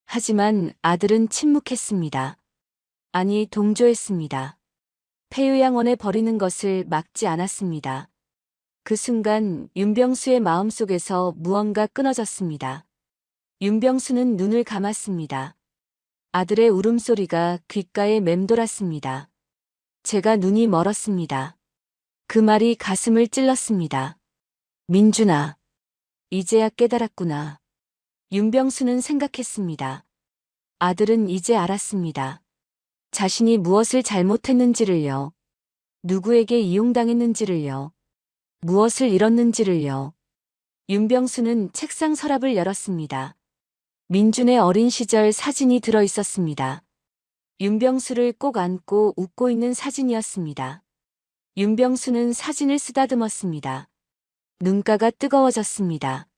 하지만 아들은 침묵했습니다. 아니, 동조했습니다. 폐요양원에 버리는 것을 막지 않았습니다. 그 순간 윤병수의 마음속에서 무언가 끊어졌습니다. 윤병수는 눈을 감았습니다. 아들의 울음소리가 귓가에 맴돌았습니다. 제가 눈이 멀었습니다. 그 말이 가슴을 찔렀습니다. 민준아, 이제야 깨달았구나. 윤병수는 생각했습니다. 아들은 이제 알았습니다. 자신이 무엇을 잘못했는지를요. 누구에게 이용당했는지를요. 무엇을 잃었는지를요. 윤병수는 책상 서랍을 열었습니다. 민준의 어린 시절 사진이 들어 있었습니다. 윤병수를 꼭 안고 웃고 있는 사진이었습니다. 윤병수는 사진을 쓰다듬었습니다. 눈가가 뜨거워졌습니다.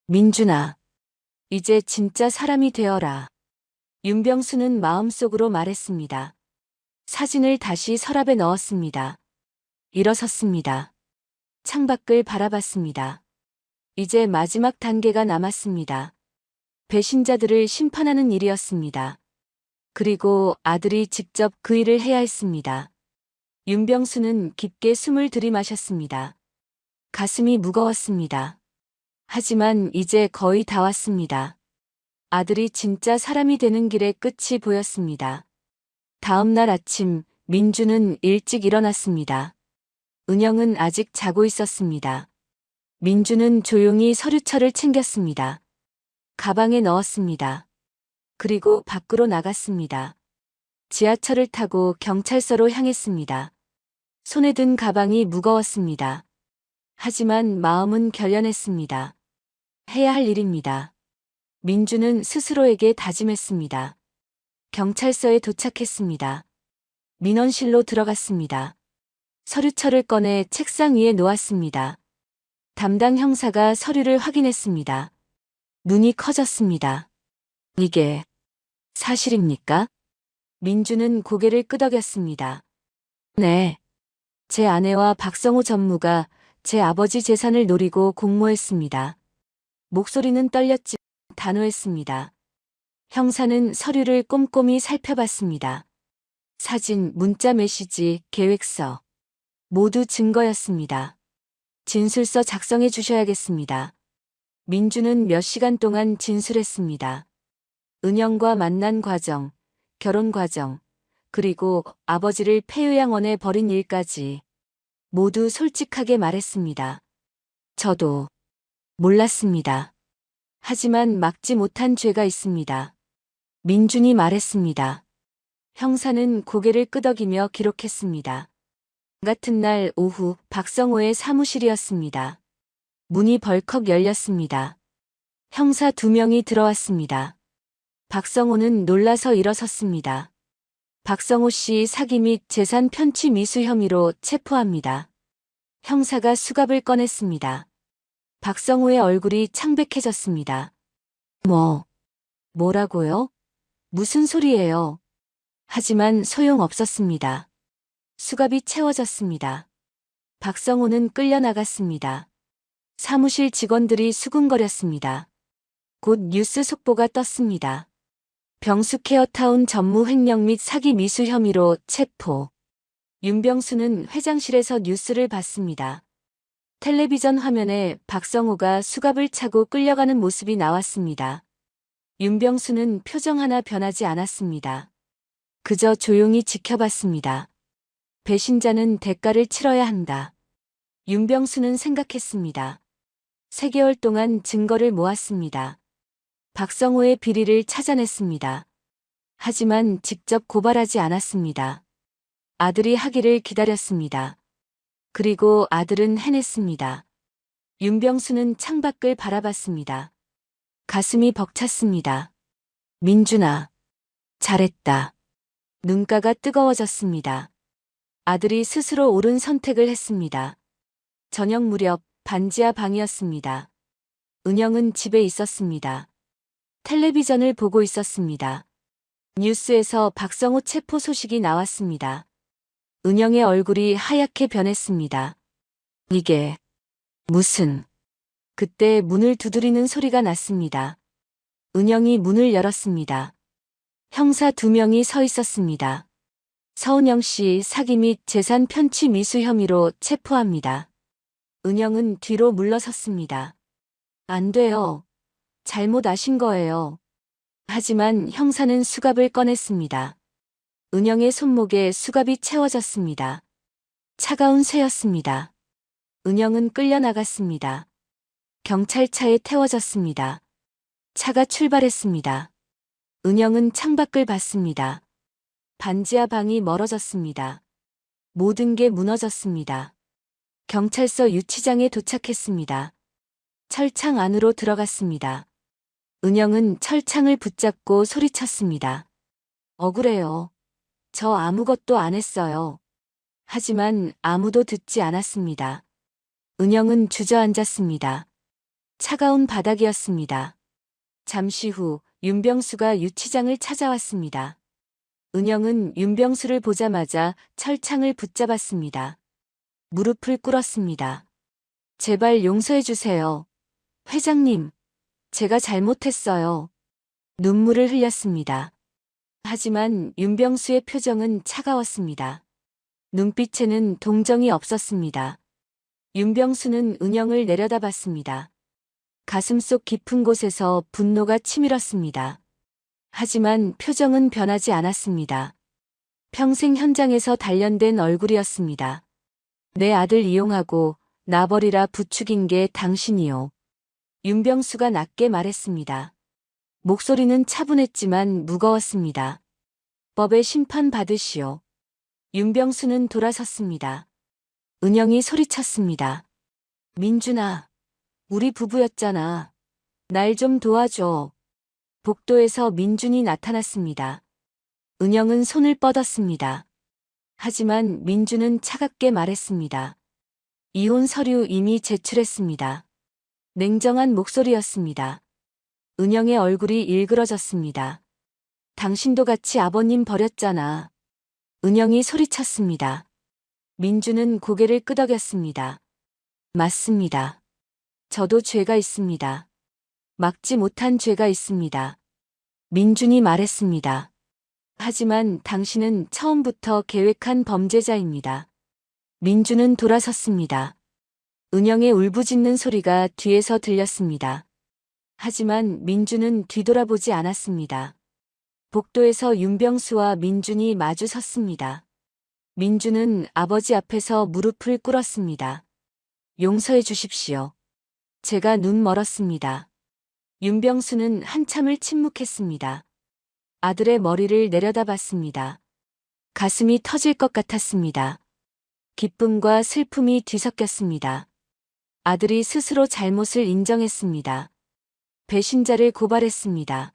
민준아, 이제 진짜 사람이 되어라. 윤병수는 마음속으로 말했습니다. 사진을 다시 서랍에 넣었습니다. 일어섰습니다. 창밖을 바라봤습니다. 이제 마지막 단계가 남았습니다. 배신자들을 심판하는 일이었습니다. 그리고 아들이 직접 그 일을 해야 했습니다. 윤병수는 깊게 숨을 들이마셨습니다. 가슴이 무거웠습니다. 하지만 이제 거의 다 왔습니다. 아들이 진짜 사람이 되는 길의 끝이 보였습니다. 다음 날 아침, 민주는 일찍 일어났습니다. 은영은 아직 자고 있었습니다. 민주는 조용히 서류철을 챙겼습니다. 가방에 넣었습니다. 그리고 밖으로 나갔습니다. 지하철을 타고 경찰서로 향했습니다. 손에 든 가방이 무거웠습니다. 하지만 마음은 결연했습니다. 해야 할 일입니다. 민주는 스스로에게 다짐했습니다. 경찰서에 도착했습니다. 민원실로 들어갔습니다. 서류철을 꺼내 책상 위에 놓았습니다. 담당 형사가 서류를 확인했습니다. 눈이 커졌습니다. 이게 사실입니까? 민주는 고개를 끄덕였습니다. 네. 제 아내와 박성호 전무가 제 아버지 재산을 노리고 공모했습니다. 목소리는 떨렸지만 단호했습니다. 형사는 서류를 꼼꼼히 살펴봤습니다. 사진, 문자 메시지, 계획서. 모두 증거였습니다. 진술서 작성해 주셔야겠습니다. 민주는 몇 시간 동안 진술했습니다. 은영과 만난 과정, 결혼 과정, 그리고 아버지를 폐요양원에 버린 일까지 모두 솔직하게 말했습니다. 저도 몰랐습니다. 하지만 막지 못한 죄가 있습니다. 민준이 말했습니다. 형사는 고개를 끄덕이며 기록했습니다. 같은 날 오후 박성호의 사무실이었습니다. 문이 벌컥 열렸습니다. 형사 2명이 들어왔습니다. 박성호는 놀라서 일어섰습니다. 박성호 씨 사기 및 재산 편취 미수 혐의로 체포합니다. 형사가 수갑을 꺼냈습니다. 박성호의 얼굴이 창백해졌습니다. 뭐라고요? 무슨 소리예요? 하지만 소용없었습니다. 수갑이 채워졌습니다. 박성호는 끌려나갔습니다. 사무실 직원들이 수군거렸습니다. 곧 뉴스 속보가 떴습니다. 병수 케어타운 전무 횡령 및 사기 미수 혐의로 체포. 윤병수는 회장실에서 뉴스를 봤습니다. 텔레비전 화면에 박성호가 수갑을 차고 끌려가는 모습이 나왔습니다. 윤병수는 표정 하나 변하지 않았습니다. 그저 조용히 지켜봤습니다. 배신자는 대가를 치러야 한다. 윤병수는 생각했습니다. 3개월 동안 증거를 모았습니다. 박성호의 비리를 찾아냈습니다. 하지만 직접 고발하지 않았습니다. 아들이 하기를 기다렸습니다. 그리고 아들은 해냈습니다. 윤병수는 창밖을 바라봤습니다. 가슴이 벅찼습니다. 민준아, 잘했다. 눈가가 뜨거워졌습니다. 아들이 스스로 옳은 선택을 했습니다. 저녁 무렵 반지하 방이었습니다. 은영은 집에 있었습니다. 텔레비전을 보고 있었습니다. 뉴스에서 박성호 체포 소식이 나왔습니다. 은영의 얼굴이 하얗게 변했습니다. 이게 무슨... 그때 문을 두드리는 소리가 났습니다. 은영이 문을 열었습니다. 형사 2명이 서 있었습니다. 서은영 씨 사기 및 재산 편취 미수 혐의로 체포합니다. 은영은 뒤로 물러섰습니다. 안 돼요. 잘못 아신 거예요. 하지만 형사는 수갑을 꺼냈습니다. 은영의 손목에 수갑이 채워졌습니다. 차가운 쇠였습니다. 은영은 끌려나갔습니다. 경찰차에 태워졌습니다. 차가 출발했습니다. 은영은 창밖을 봤습니다. 반지하 방이 멀어졌습니다. 모든 게 무너졌습니다. 경찰서 유치장에 도착했습니다. 철창 안으로 들어갔습니다. 은영은 철창을 붙잡고 소리쳤습니다. 억울해요. 저 아무것도 안 했어요. 하지만 아무도 듣지 않았습니다. 은영은 주저앉았습니다. 차가운 바닥이었습니다. 잠시 후 윤병수가 유치장을 찾아왔습니다. 은영은 윤병수를 보자마자 철창을 붙잡았습니다. 무릎을 꿇었습니다. 제발 용서해 주세요. 회장님, 제가 잘못했어요. 눈물을 흘렸습니다. 하지만 윤병수의 표정은 차가웠습니다. 눈빛에는 동정이 없었습니다. 윤병수는 은영을 내려다봤습니다. 가슴속 깊은 곳에서 분노가 치밀었습니다. 하지만 표정은 변하지 않았습니다. 평생 현장에서 단련된 얼굴이었습니다. 내 아들 이용하고 나버리라 부추긴 게 당신이요. 윤병수가 낮게 말했습니다. 목소리는 차분했지만 무거웠습니다. 법의 심판 받으시오. 윤병수는 돌아섰습니다. 은영이 소리쳤습니다. 민준아, 우리 부부였잖아. 날 좀 도와줘. 복도에서 민준이 나타났습니다. 은영은 손을 뻗었습니다. 하지만 민준은 차갑게 말했습니다. 이혼 서류 이미 제출했습니다. 냉정한 목소리였습니다. 은영의 얼굴이 일그러졌습니다. 당신도 같이 아버님 버렸잖아. 은영이 소리쳤습니다. 민준은 고개를 끄덕였습니다. 맞습니다. 저도 죄가 있습니다. 막지 못한 죄가 있습니다. 민준이 말했습니다. 하지만 당신은 처음부터 계획한 범죄자입니다. 민준은 돌아섰습니다. 은영의 울부짖는 소리가 뒤에서 들렸습니다. 하지만 민준은 뒤돌아보지 않았습니다. 복도에서 윤병수와 민준이 마주 섰습니다. 민준은 아버지 앞에서 무릎을 꿇었습니다. 용서해 주십시오. 제가 눈 멀었습니다. 윤병수는 한참을 침묵했습니다. 아들의 머리를 내려다봤습니다. 가슴이 터질 것 같았습니다. 기쁨과 슬픔이 뒤섞였습니다. 아들이 스스로 잘못을 인정했습니다. 배신자를 고발했습니다.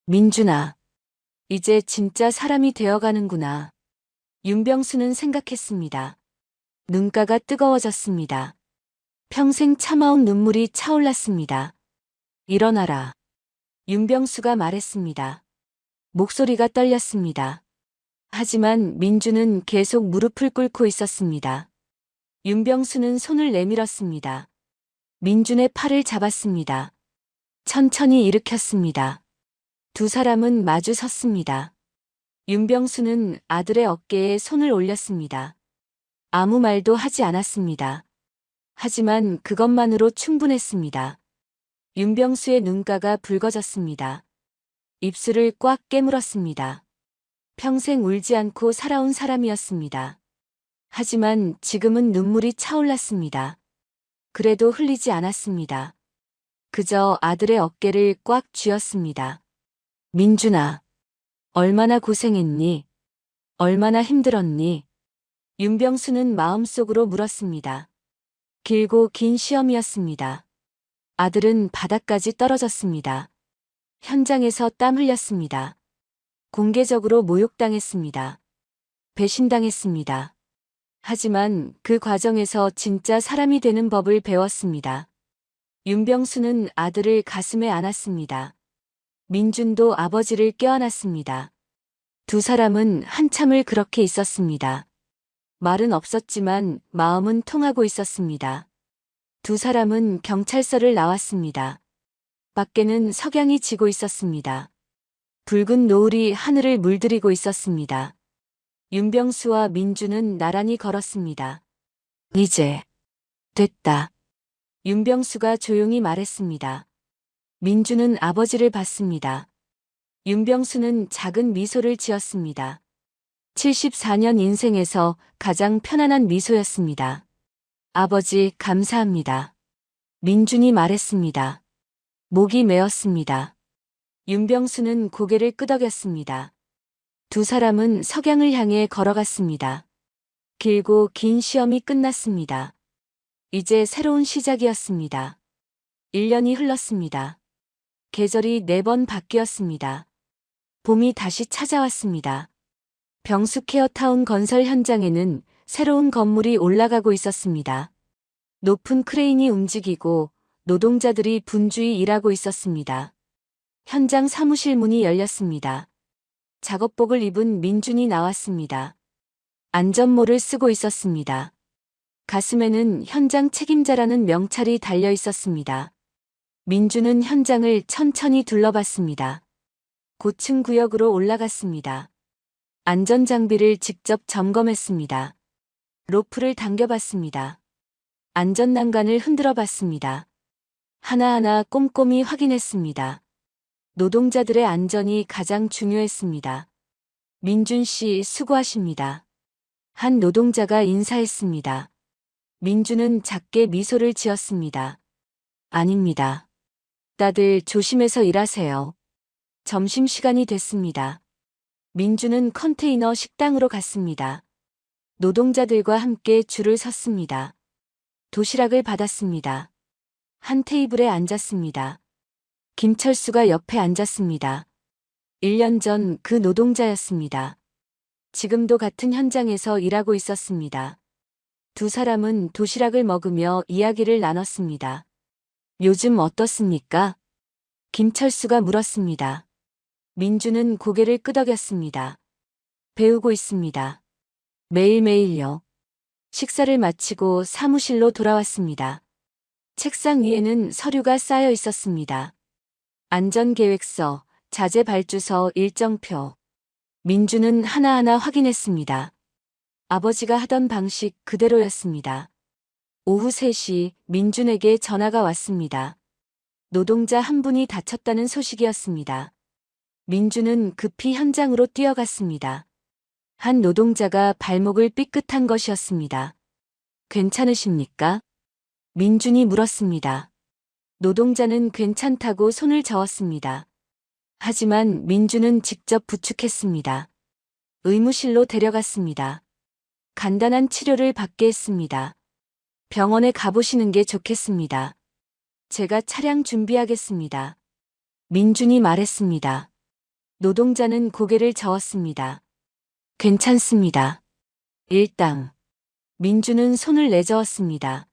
민준아, 이제 진짜 사람이 되어가는구나. 윤병수는 생각했습니다. 눈가가 뜨거워졌습니다. 평생 참아온 눈물이 차올랐습니다. 일어나라. 윤병수가 말했습니다. 목소리가 떨렸습니다. 하지만 민준은 계속 무릎을 꿇고 있었습니다. 윤병수는 손을 내밀었습니다. 민준의 팔을 잡았습니다. 천천히 일으켰습니다. 두 사람은 마주 섰습니다. 윤병수는 아들의 어깨에 손을 올렸습니다. 아무 말도 하지 않았습니다. 하지만 그것만으로 충분했습니다. 윤병수의 눈가가 붉어졌습니다. 입술을 꽉 깨물었습니다. 평생 울지 않고 살아온 사람이었습니다. 하지만 지금은 눈물이 차올랐습니다. 그래도 흘리지 않았습니다. 그저 아들의 어깨를 꽉 쥐었습니다. 민준아, 얼마나 고생했니? 얼마나 힘들었니? 윤병수는 마음속으로 물었습니다. 길고 긴 시험이었습니다. 아들은 바닥까지 떨어졌습니다. 현장에서 땀 흘렸습니다. 공개적으로 모욕당했습니다. 배신당했습니다. 하지만 그 과정에서 진짜 사람이 되는 법을 배웠습니다. 윤병수는 아들을 가슴에 안았습니다. 민준도 아버지를 껴안았습니다. 두 사람은 한참을 그렇게 있었습니다. 말은 없었지만 마음은 통하고 있었습니다. 두 사람은 경찰서를 나왔습니다. 밖에는 석양이 지고 있었습니다. 붉은 노을이 하늘을 물들이고 있었습니다. 윤병수와 민준은 나란히 걸었습니다. 이제 됐다. 윤병수가 조용히 말했습니다. 민준은 아버지를 봤습니다. 윤병수는 작은 미소를 지었습니다. 74년 인생에서 가장 편안한 미소였습니다. 아버지, 감사합니다. 민준이 말했습니다. 목이 메었습니다. 윤병수는 고개를 끄덕였습니다. 두 사람은 석양을 향해 걸어갔습니다. 길고 긴 시험이 끝났습니다. 이제 새로운 시작이었습니다. 1년이 흘렀습니다. 계절이 4번 바뀌었습니다. 봄이 다시 찾아왔습니다. 병수케어타운 건설 현장에는 새로운 건물이 올라가고 있었습니다. 높은 크레인이 움직이고 노동자들이 분주히 일하고 있었습니다. 현장 사무실 문이 열렸습니다. 작업복을 입은 민준이 나왔습니다. 안전모를 쓰고 있었습니다. 가슴에는 현장 책임자라는 명찰이 달려 있었습니다. 민준은 현장을 천천히 둘러봤습니다. 고층 구역으로 올라갔습니다. 안전장비를 직접 점검했습니다. 로프를 당겨봤습니다. 안전난간을 흔들어 봤습니다. 하나하나 꼼꼼히 확인했습니다. 노동자들의 안전이 가장 중요했습니다. 민준 씨, 수고하십니다. 한 노동자가 인사했습니다. 민준은 작게 미소를 지었습니다. 아닙니다. 다들 조심해서 일하세요. 점심시간이 됐습니다. 민준은 컨테이너 식당으로 갔습니다. 노동자들과 함께 줄을 섰습니다. 도시락을 받았습니다. 한 테이블에 앉았습니다. 김철수가 옆에 앉았습니다. 1년 전 그 노동자였습니다. 지금도 같은 현장에서 일하고 있었습니다. 두 사람은 도시락을 먹으며 이야기를 나눴습니다. 요즘 어떻습니까? 김철수가 물었습니다. 민준은 고개를 끄덕였습니다. 배우고 있습니다. 매일매일요. 식사를 마치고 사무실로 돌아왔습니다. 책상 위에는 서류가 쌓여 있었습니다. 안전계획서, 자재발주서, 일정표. 민준은 하나하나 확인했습니다. 아버지가 하던 방식 그대로였습니다. 오후 3시 민준에게 전화가 왔습니다. 노동자 한 분이 다쳤다는 소식이었습니다. 민준은 급히 현장으로 뛰어갔습니다. 한 노동자가 발목을 삐끗한 것이었습니다. 괜찮으십니까? 민준이 물었습니다. 노동자는 괜찮다고 손을 저었습니다. 하지만 민준은 직접 부축했습니다. 의무실로 데려갔습니다. 간단한 치료를 받게 했습니다. 병원에 가보시는 게 좋겠습니다. 제가 차량 준비하겠습니다. 민준이 말했습니다. 노동자는 고개를 저었습니다. 괜찮습니다. 일당. 민준은 손을 내저었습니다.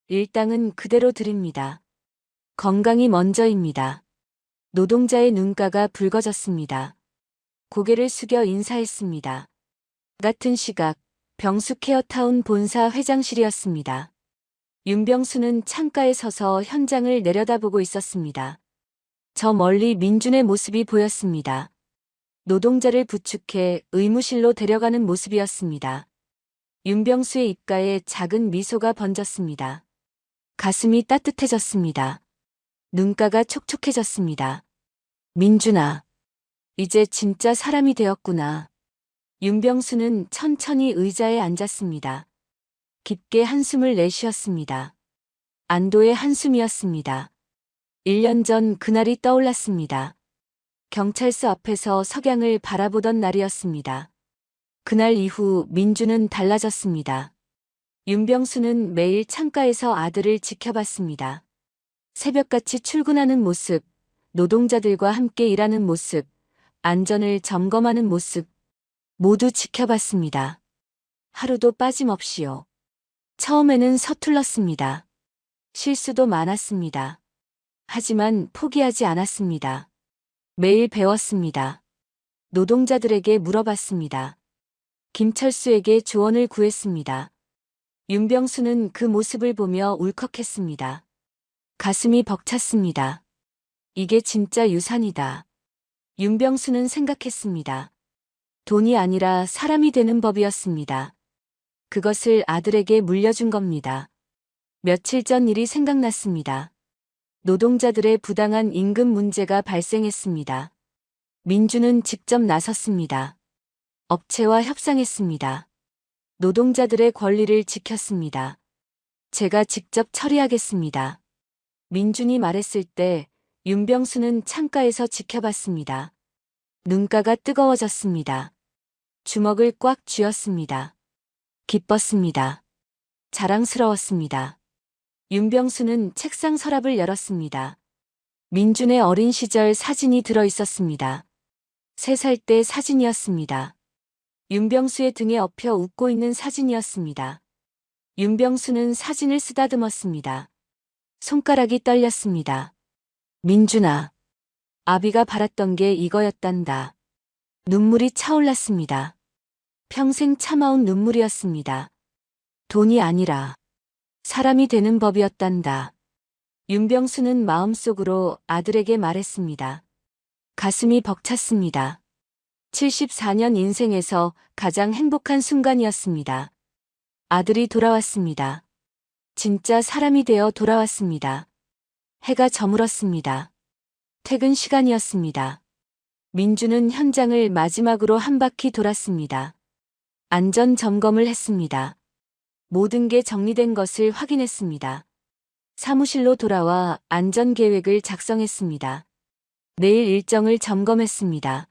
일당은 그대로 드립니다. 건강이 먼저입니다. 노동자의 눈가가 붉어졌습니다. 고개를 숙여 인사했습니다. 같은 시각 병수케어타운 본사 회장실이었습니다. 윤병수는 창가에 서서 현장을 내려다보고 있었습니다. 저 멀리 민준의 모습이 보였습니다. 노동자를 부축해 의무실로 데려가는 모습이었습니다. 윤병수의 입가에 작은 미소가 번졌습니다. 가슴이 따뜻해졌습니다. 눈가가 촉촉해졌습니다. 민준아, 이제 진짜 사람이 되었구나. 윤병수는 천천히 의자에 앉았습니다. 깊게 한숨을 내쉬었습니다. 안도의 한숨이었습니다. 1년 전 그날이 떠올랐습니다. 경찰서 앞에서 석양을 바라보던 날이었습니다. 그날 이후 민준은 달라졌습니다. 윤병수는 매일 창가에서 아들을 지켜봤습니다. 새벽같이 출근하는 모습, 노동자들과 함께 일하는 모습, 안전을 점검하는 모습, 모두 지켜봤습니다. 하루도 빠짐없이요. 처음에는 서툴렀습니다. 실수도 많았습니다. 하지만 포기하지 않았습니다. 매일 배웠습니다. 노동자들에게 물어봤습니다. 김철수에게 조언을 구했습니다. 윤병수는 그 모습을 보며 울컥했습니다. 가슴이 벅찼습니다. 이게 진짜 유산이다. 윤병수는 생각했습니다. 돈이 아니라 사람이 되는 법이었습니다. 그것을 아들에게 물려준 겁니다. 며칠 전 일이 생각났습니다. 노동자들의 부당한 임금 문제가 발생했습니다. 민준은 직접 나섰습니다. 업체와 협상했습니다. 노동자들의 권리를 지켰습니다. 제가 직접 처리하겠습니다. 민준이 말했을 때 윤병수는 창가에서 지켜봤습니다. 눈가가 뜨거워졌습니다. 주먹을 꽉 쥐었습니다. 기뻤습니다. 자랑스러웠습니다. 윤병수는 책상 서랍을 열었습니다. 민준의 어린 시절 사진이 들어 있었습니다. 3살 때 사진이었습니다. 윤병수의 등에 엎여 웃고 있는 사진이었습니다. 윤병수는 사진을 쓰다듬었습니다. 손가락이 떨렸습니다. 민준아, 아비가 바랐던 게 이거였단다. 눈물이 차올랐습니다. 평생 참아온 눈물이었습니다. 돈이 아니라 사람이 되는 법이었단다. 윤병수는 마음속으로 아들에게 말했습니다. 가슴이 벅찼습니다. 74년 인생에서 가장 행복한 순간이었습니다. 아들이 돌아왔습니다. 진짜 사람이 되어 돌아왔습니다. 해가 저물었습니다. 퇴근 시간이었습니다. 민주는 현장을 마지막으로 한 바퀴 돌았습니다. 안전 점검을 했습니다. 모든 게 정리된 것을 확인했습니다. 사무실로 돌아와 안전 계획을 작성했습니다. 내일 일정을 점검했습니다.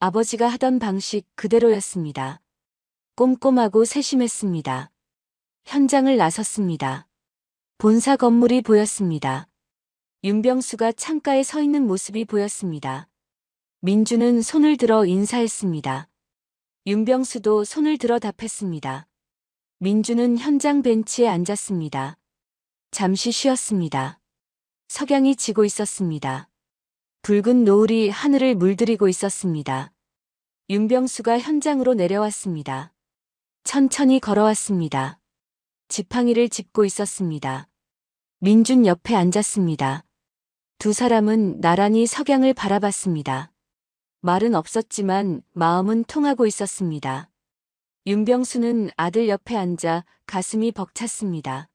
아버지가 하던 방식 그대로였습니다. 꼼꼼하고 세심했습니다. 현장을 나섰습니다. 본사 건물이 보였습니다. 윤병수가 창가에 서 있는 모습이 보였습니다. 민주는 손을 들어 인사했습니다. 윤병수도 손을 들어 답했습니다. 민주는 현장 벤치에 앉았습니다. 잠시 쉬었습니다. 석양이 지고 있었습니다. 붉은 노을이 하늘을 물들이고 있었습니다. 윤병수가 현장으로 내려왔습니다. 천천히 걸어왔습니다. 지팡이를 짚고 있었습니다. 민준 옆에 앉았습니다. 두 사람은 나란히 석양을 바라봤습니다. 말은 없었지만 마음은 통하고 있었습니다. 윤병수는 아들 옆에 앉아 가슴이 벅찼습니다.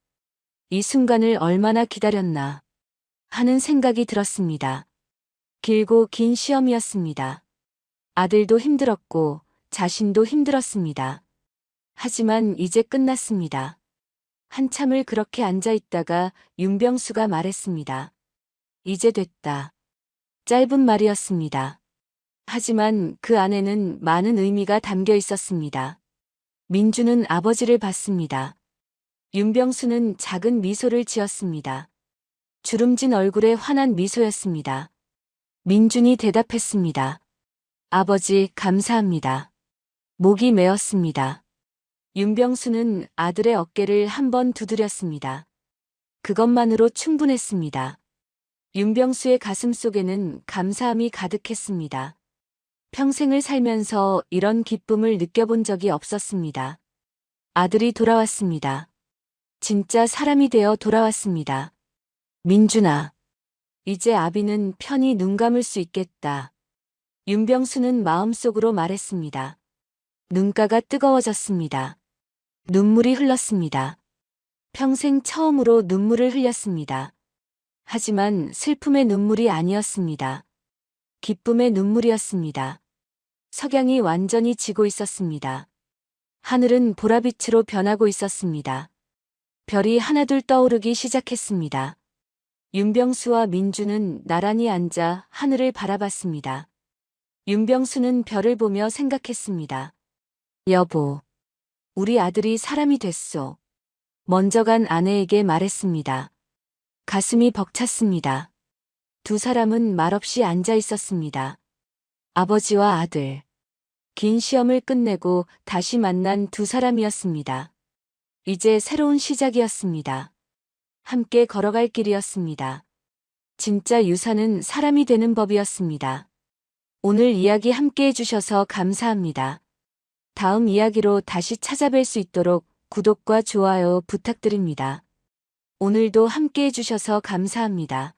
이 순간을 얼마나 기다렸나 하는 생각이 들었습니다. 길고 긴 시험이었습니다. 아들도 힘들었고 자신도 힘들었습니다. 하지만 이제 끝났습니다. 한참을 그렇게 앉아 있다가 윤병수가 말했습니다. 이제 됐다. 짧은 말이었습니다. 하지만 그 안에는 많은 의미가 담겨 있었습니다. 민주는 아버지를 봤습니다. 윤병수는 작은 미소를 지었습니다. 주름진 얼굴에 환한 미소였습니다. 민준이 대답했습니다. 아버지, 감사합니다. 목이 메었습니다. 윤병수는 아들의 어깨를 한번 두드렸습니다. 그것만으로 충분했습니다. 윤병수의 가슴 속에는 감사함이 가득했습니다. 평생을 살면서 이런 기쁨을 느껴본 적이 없었습니다. 아들이 돌아왔습니다. 진짜 사람이 되어 돌아왔습니다. 민준아, 이제 아비는 편히 눈 감을 수 있겠다. 윤병수는 마음속으로 말했습니다. 눈가가 뜨거워졌습니다. 눈물이 흘렀습니다. 평생 처음으로 눈물을 흘렸습니다. 하지만 슬픔의 눈물이 아니었습니다. 기쁨의 눈물이었습니다. 석양이 완전히 지고 있었습니다. 하늘은 보라빛으로 변하고 있었습니다. 별이 하나둘 떠오르기 시작했습니다. 윤병수와 민주는 나란히 앉아 하늘을 바라봤습니다. 윤병수는 별을 보며 생각했습니다. 여보, 우리 아들이 사람이 됐소. 먼저 간 아내에게 말했습니다. 가슴이 벅찼습니다. 두 사람은 말없이 앉아 있었습니다. 아버지와 아들. 긴 시험을 끝내고 다시 만난 두 사람이었습니다. 이제 새로운 시작이었습니다. 함께 걸어갈 길이었습니다. 진짜 유산은 사람이 되는 법이었습니다. 오늘 이야기 함께 해주셔서 감사합니다. 다음 이야기로 다시 찾아뵐 수 있도록 구독과 좋아요 부탁드립니다. 오늘도 함께 해주셔서 감사합니다.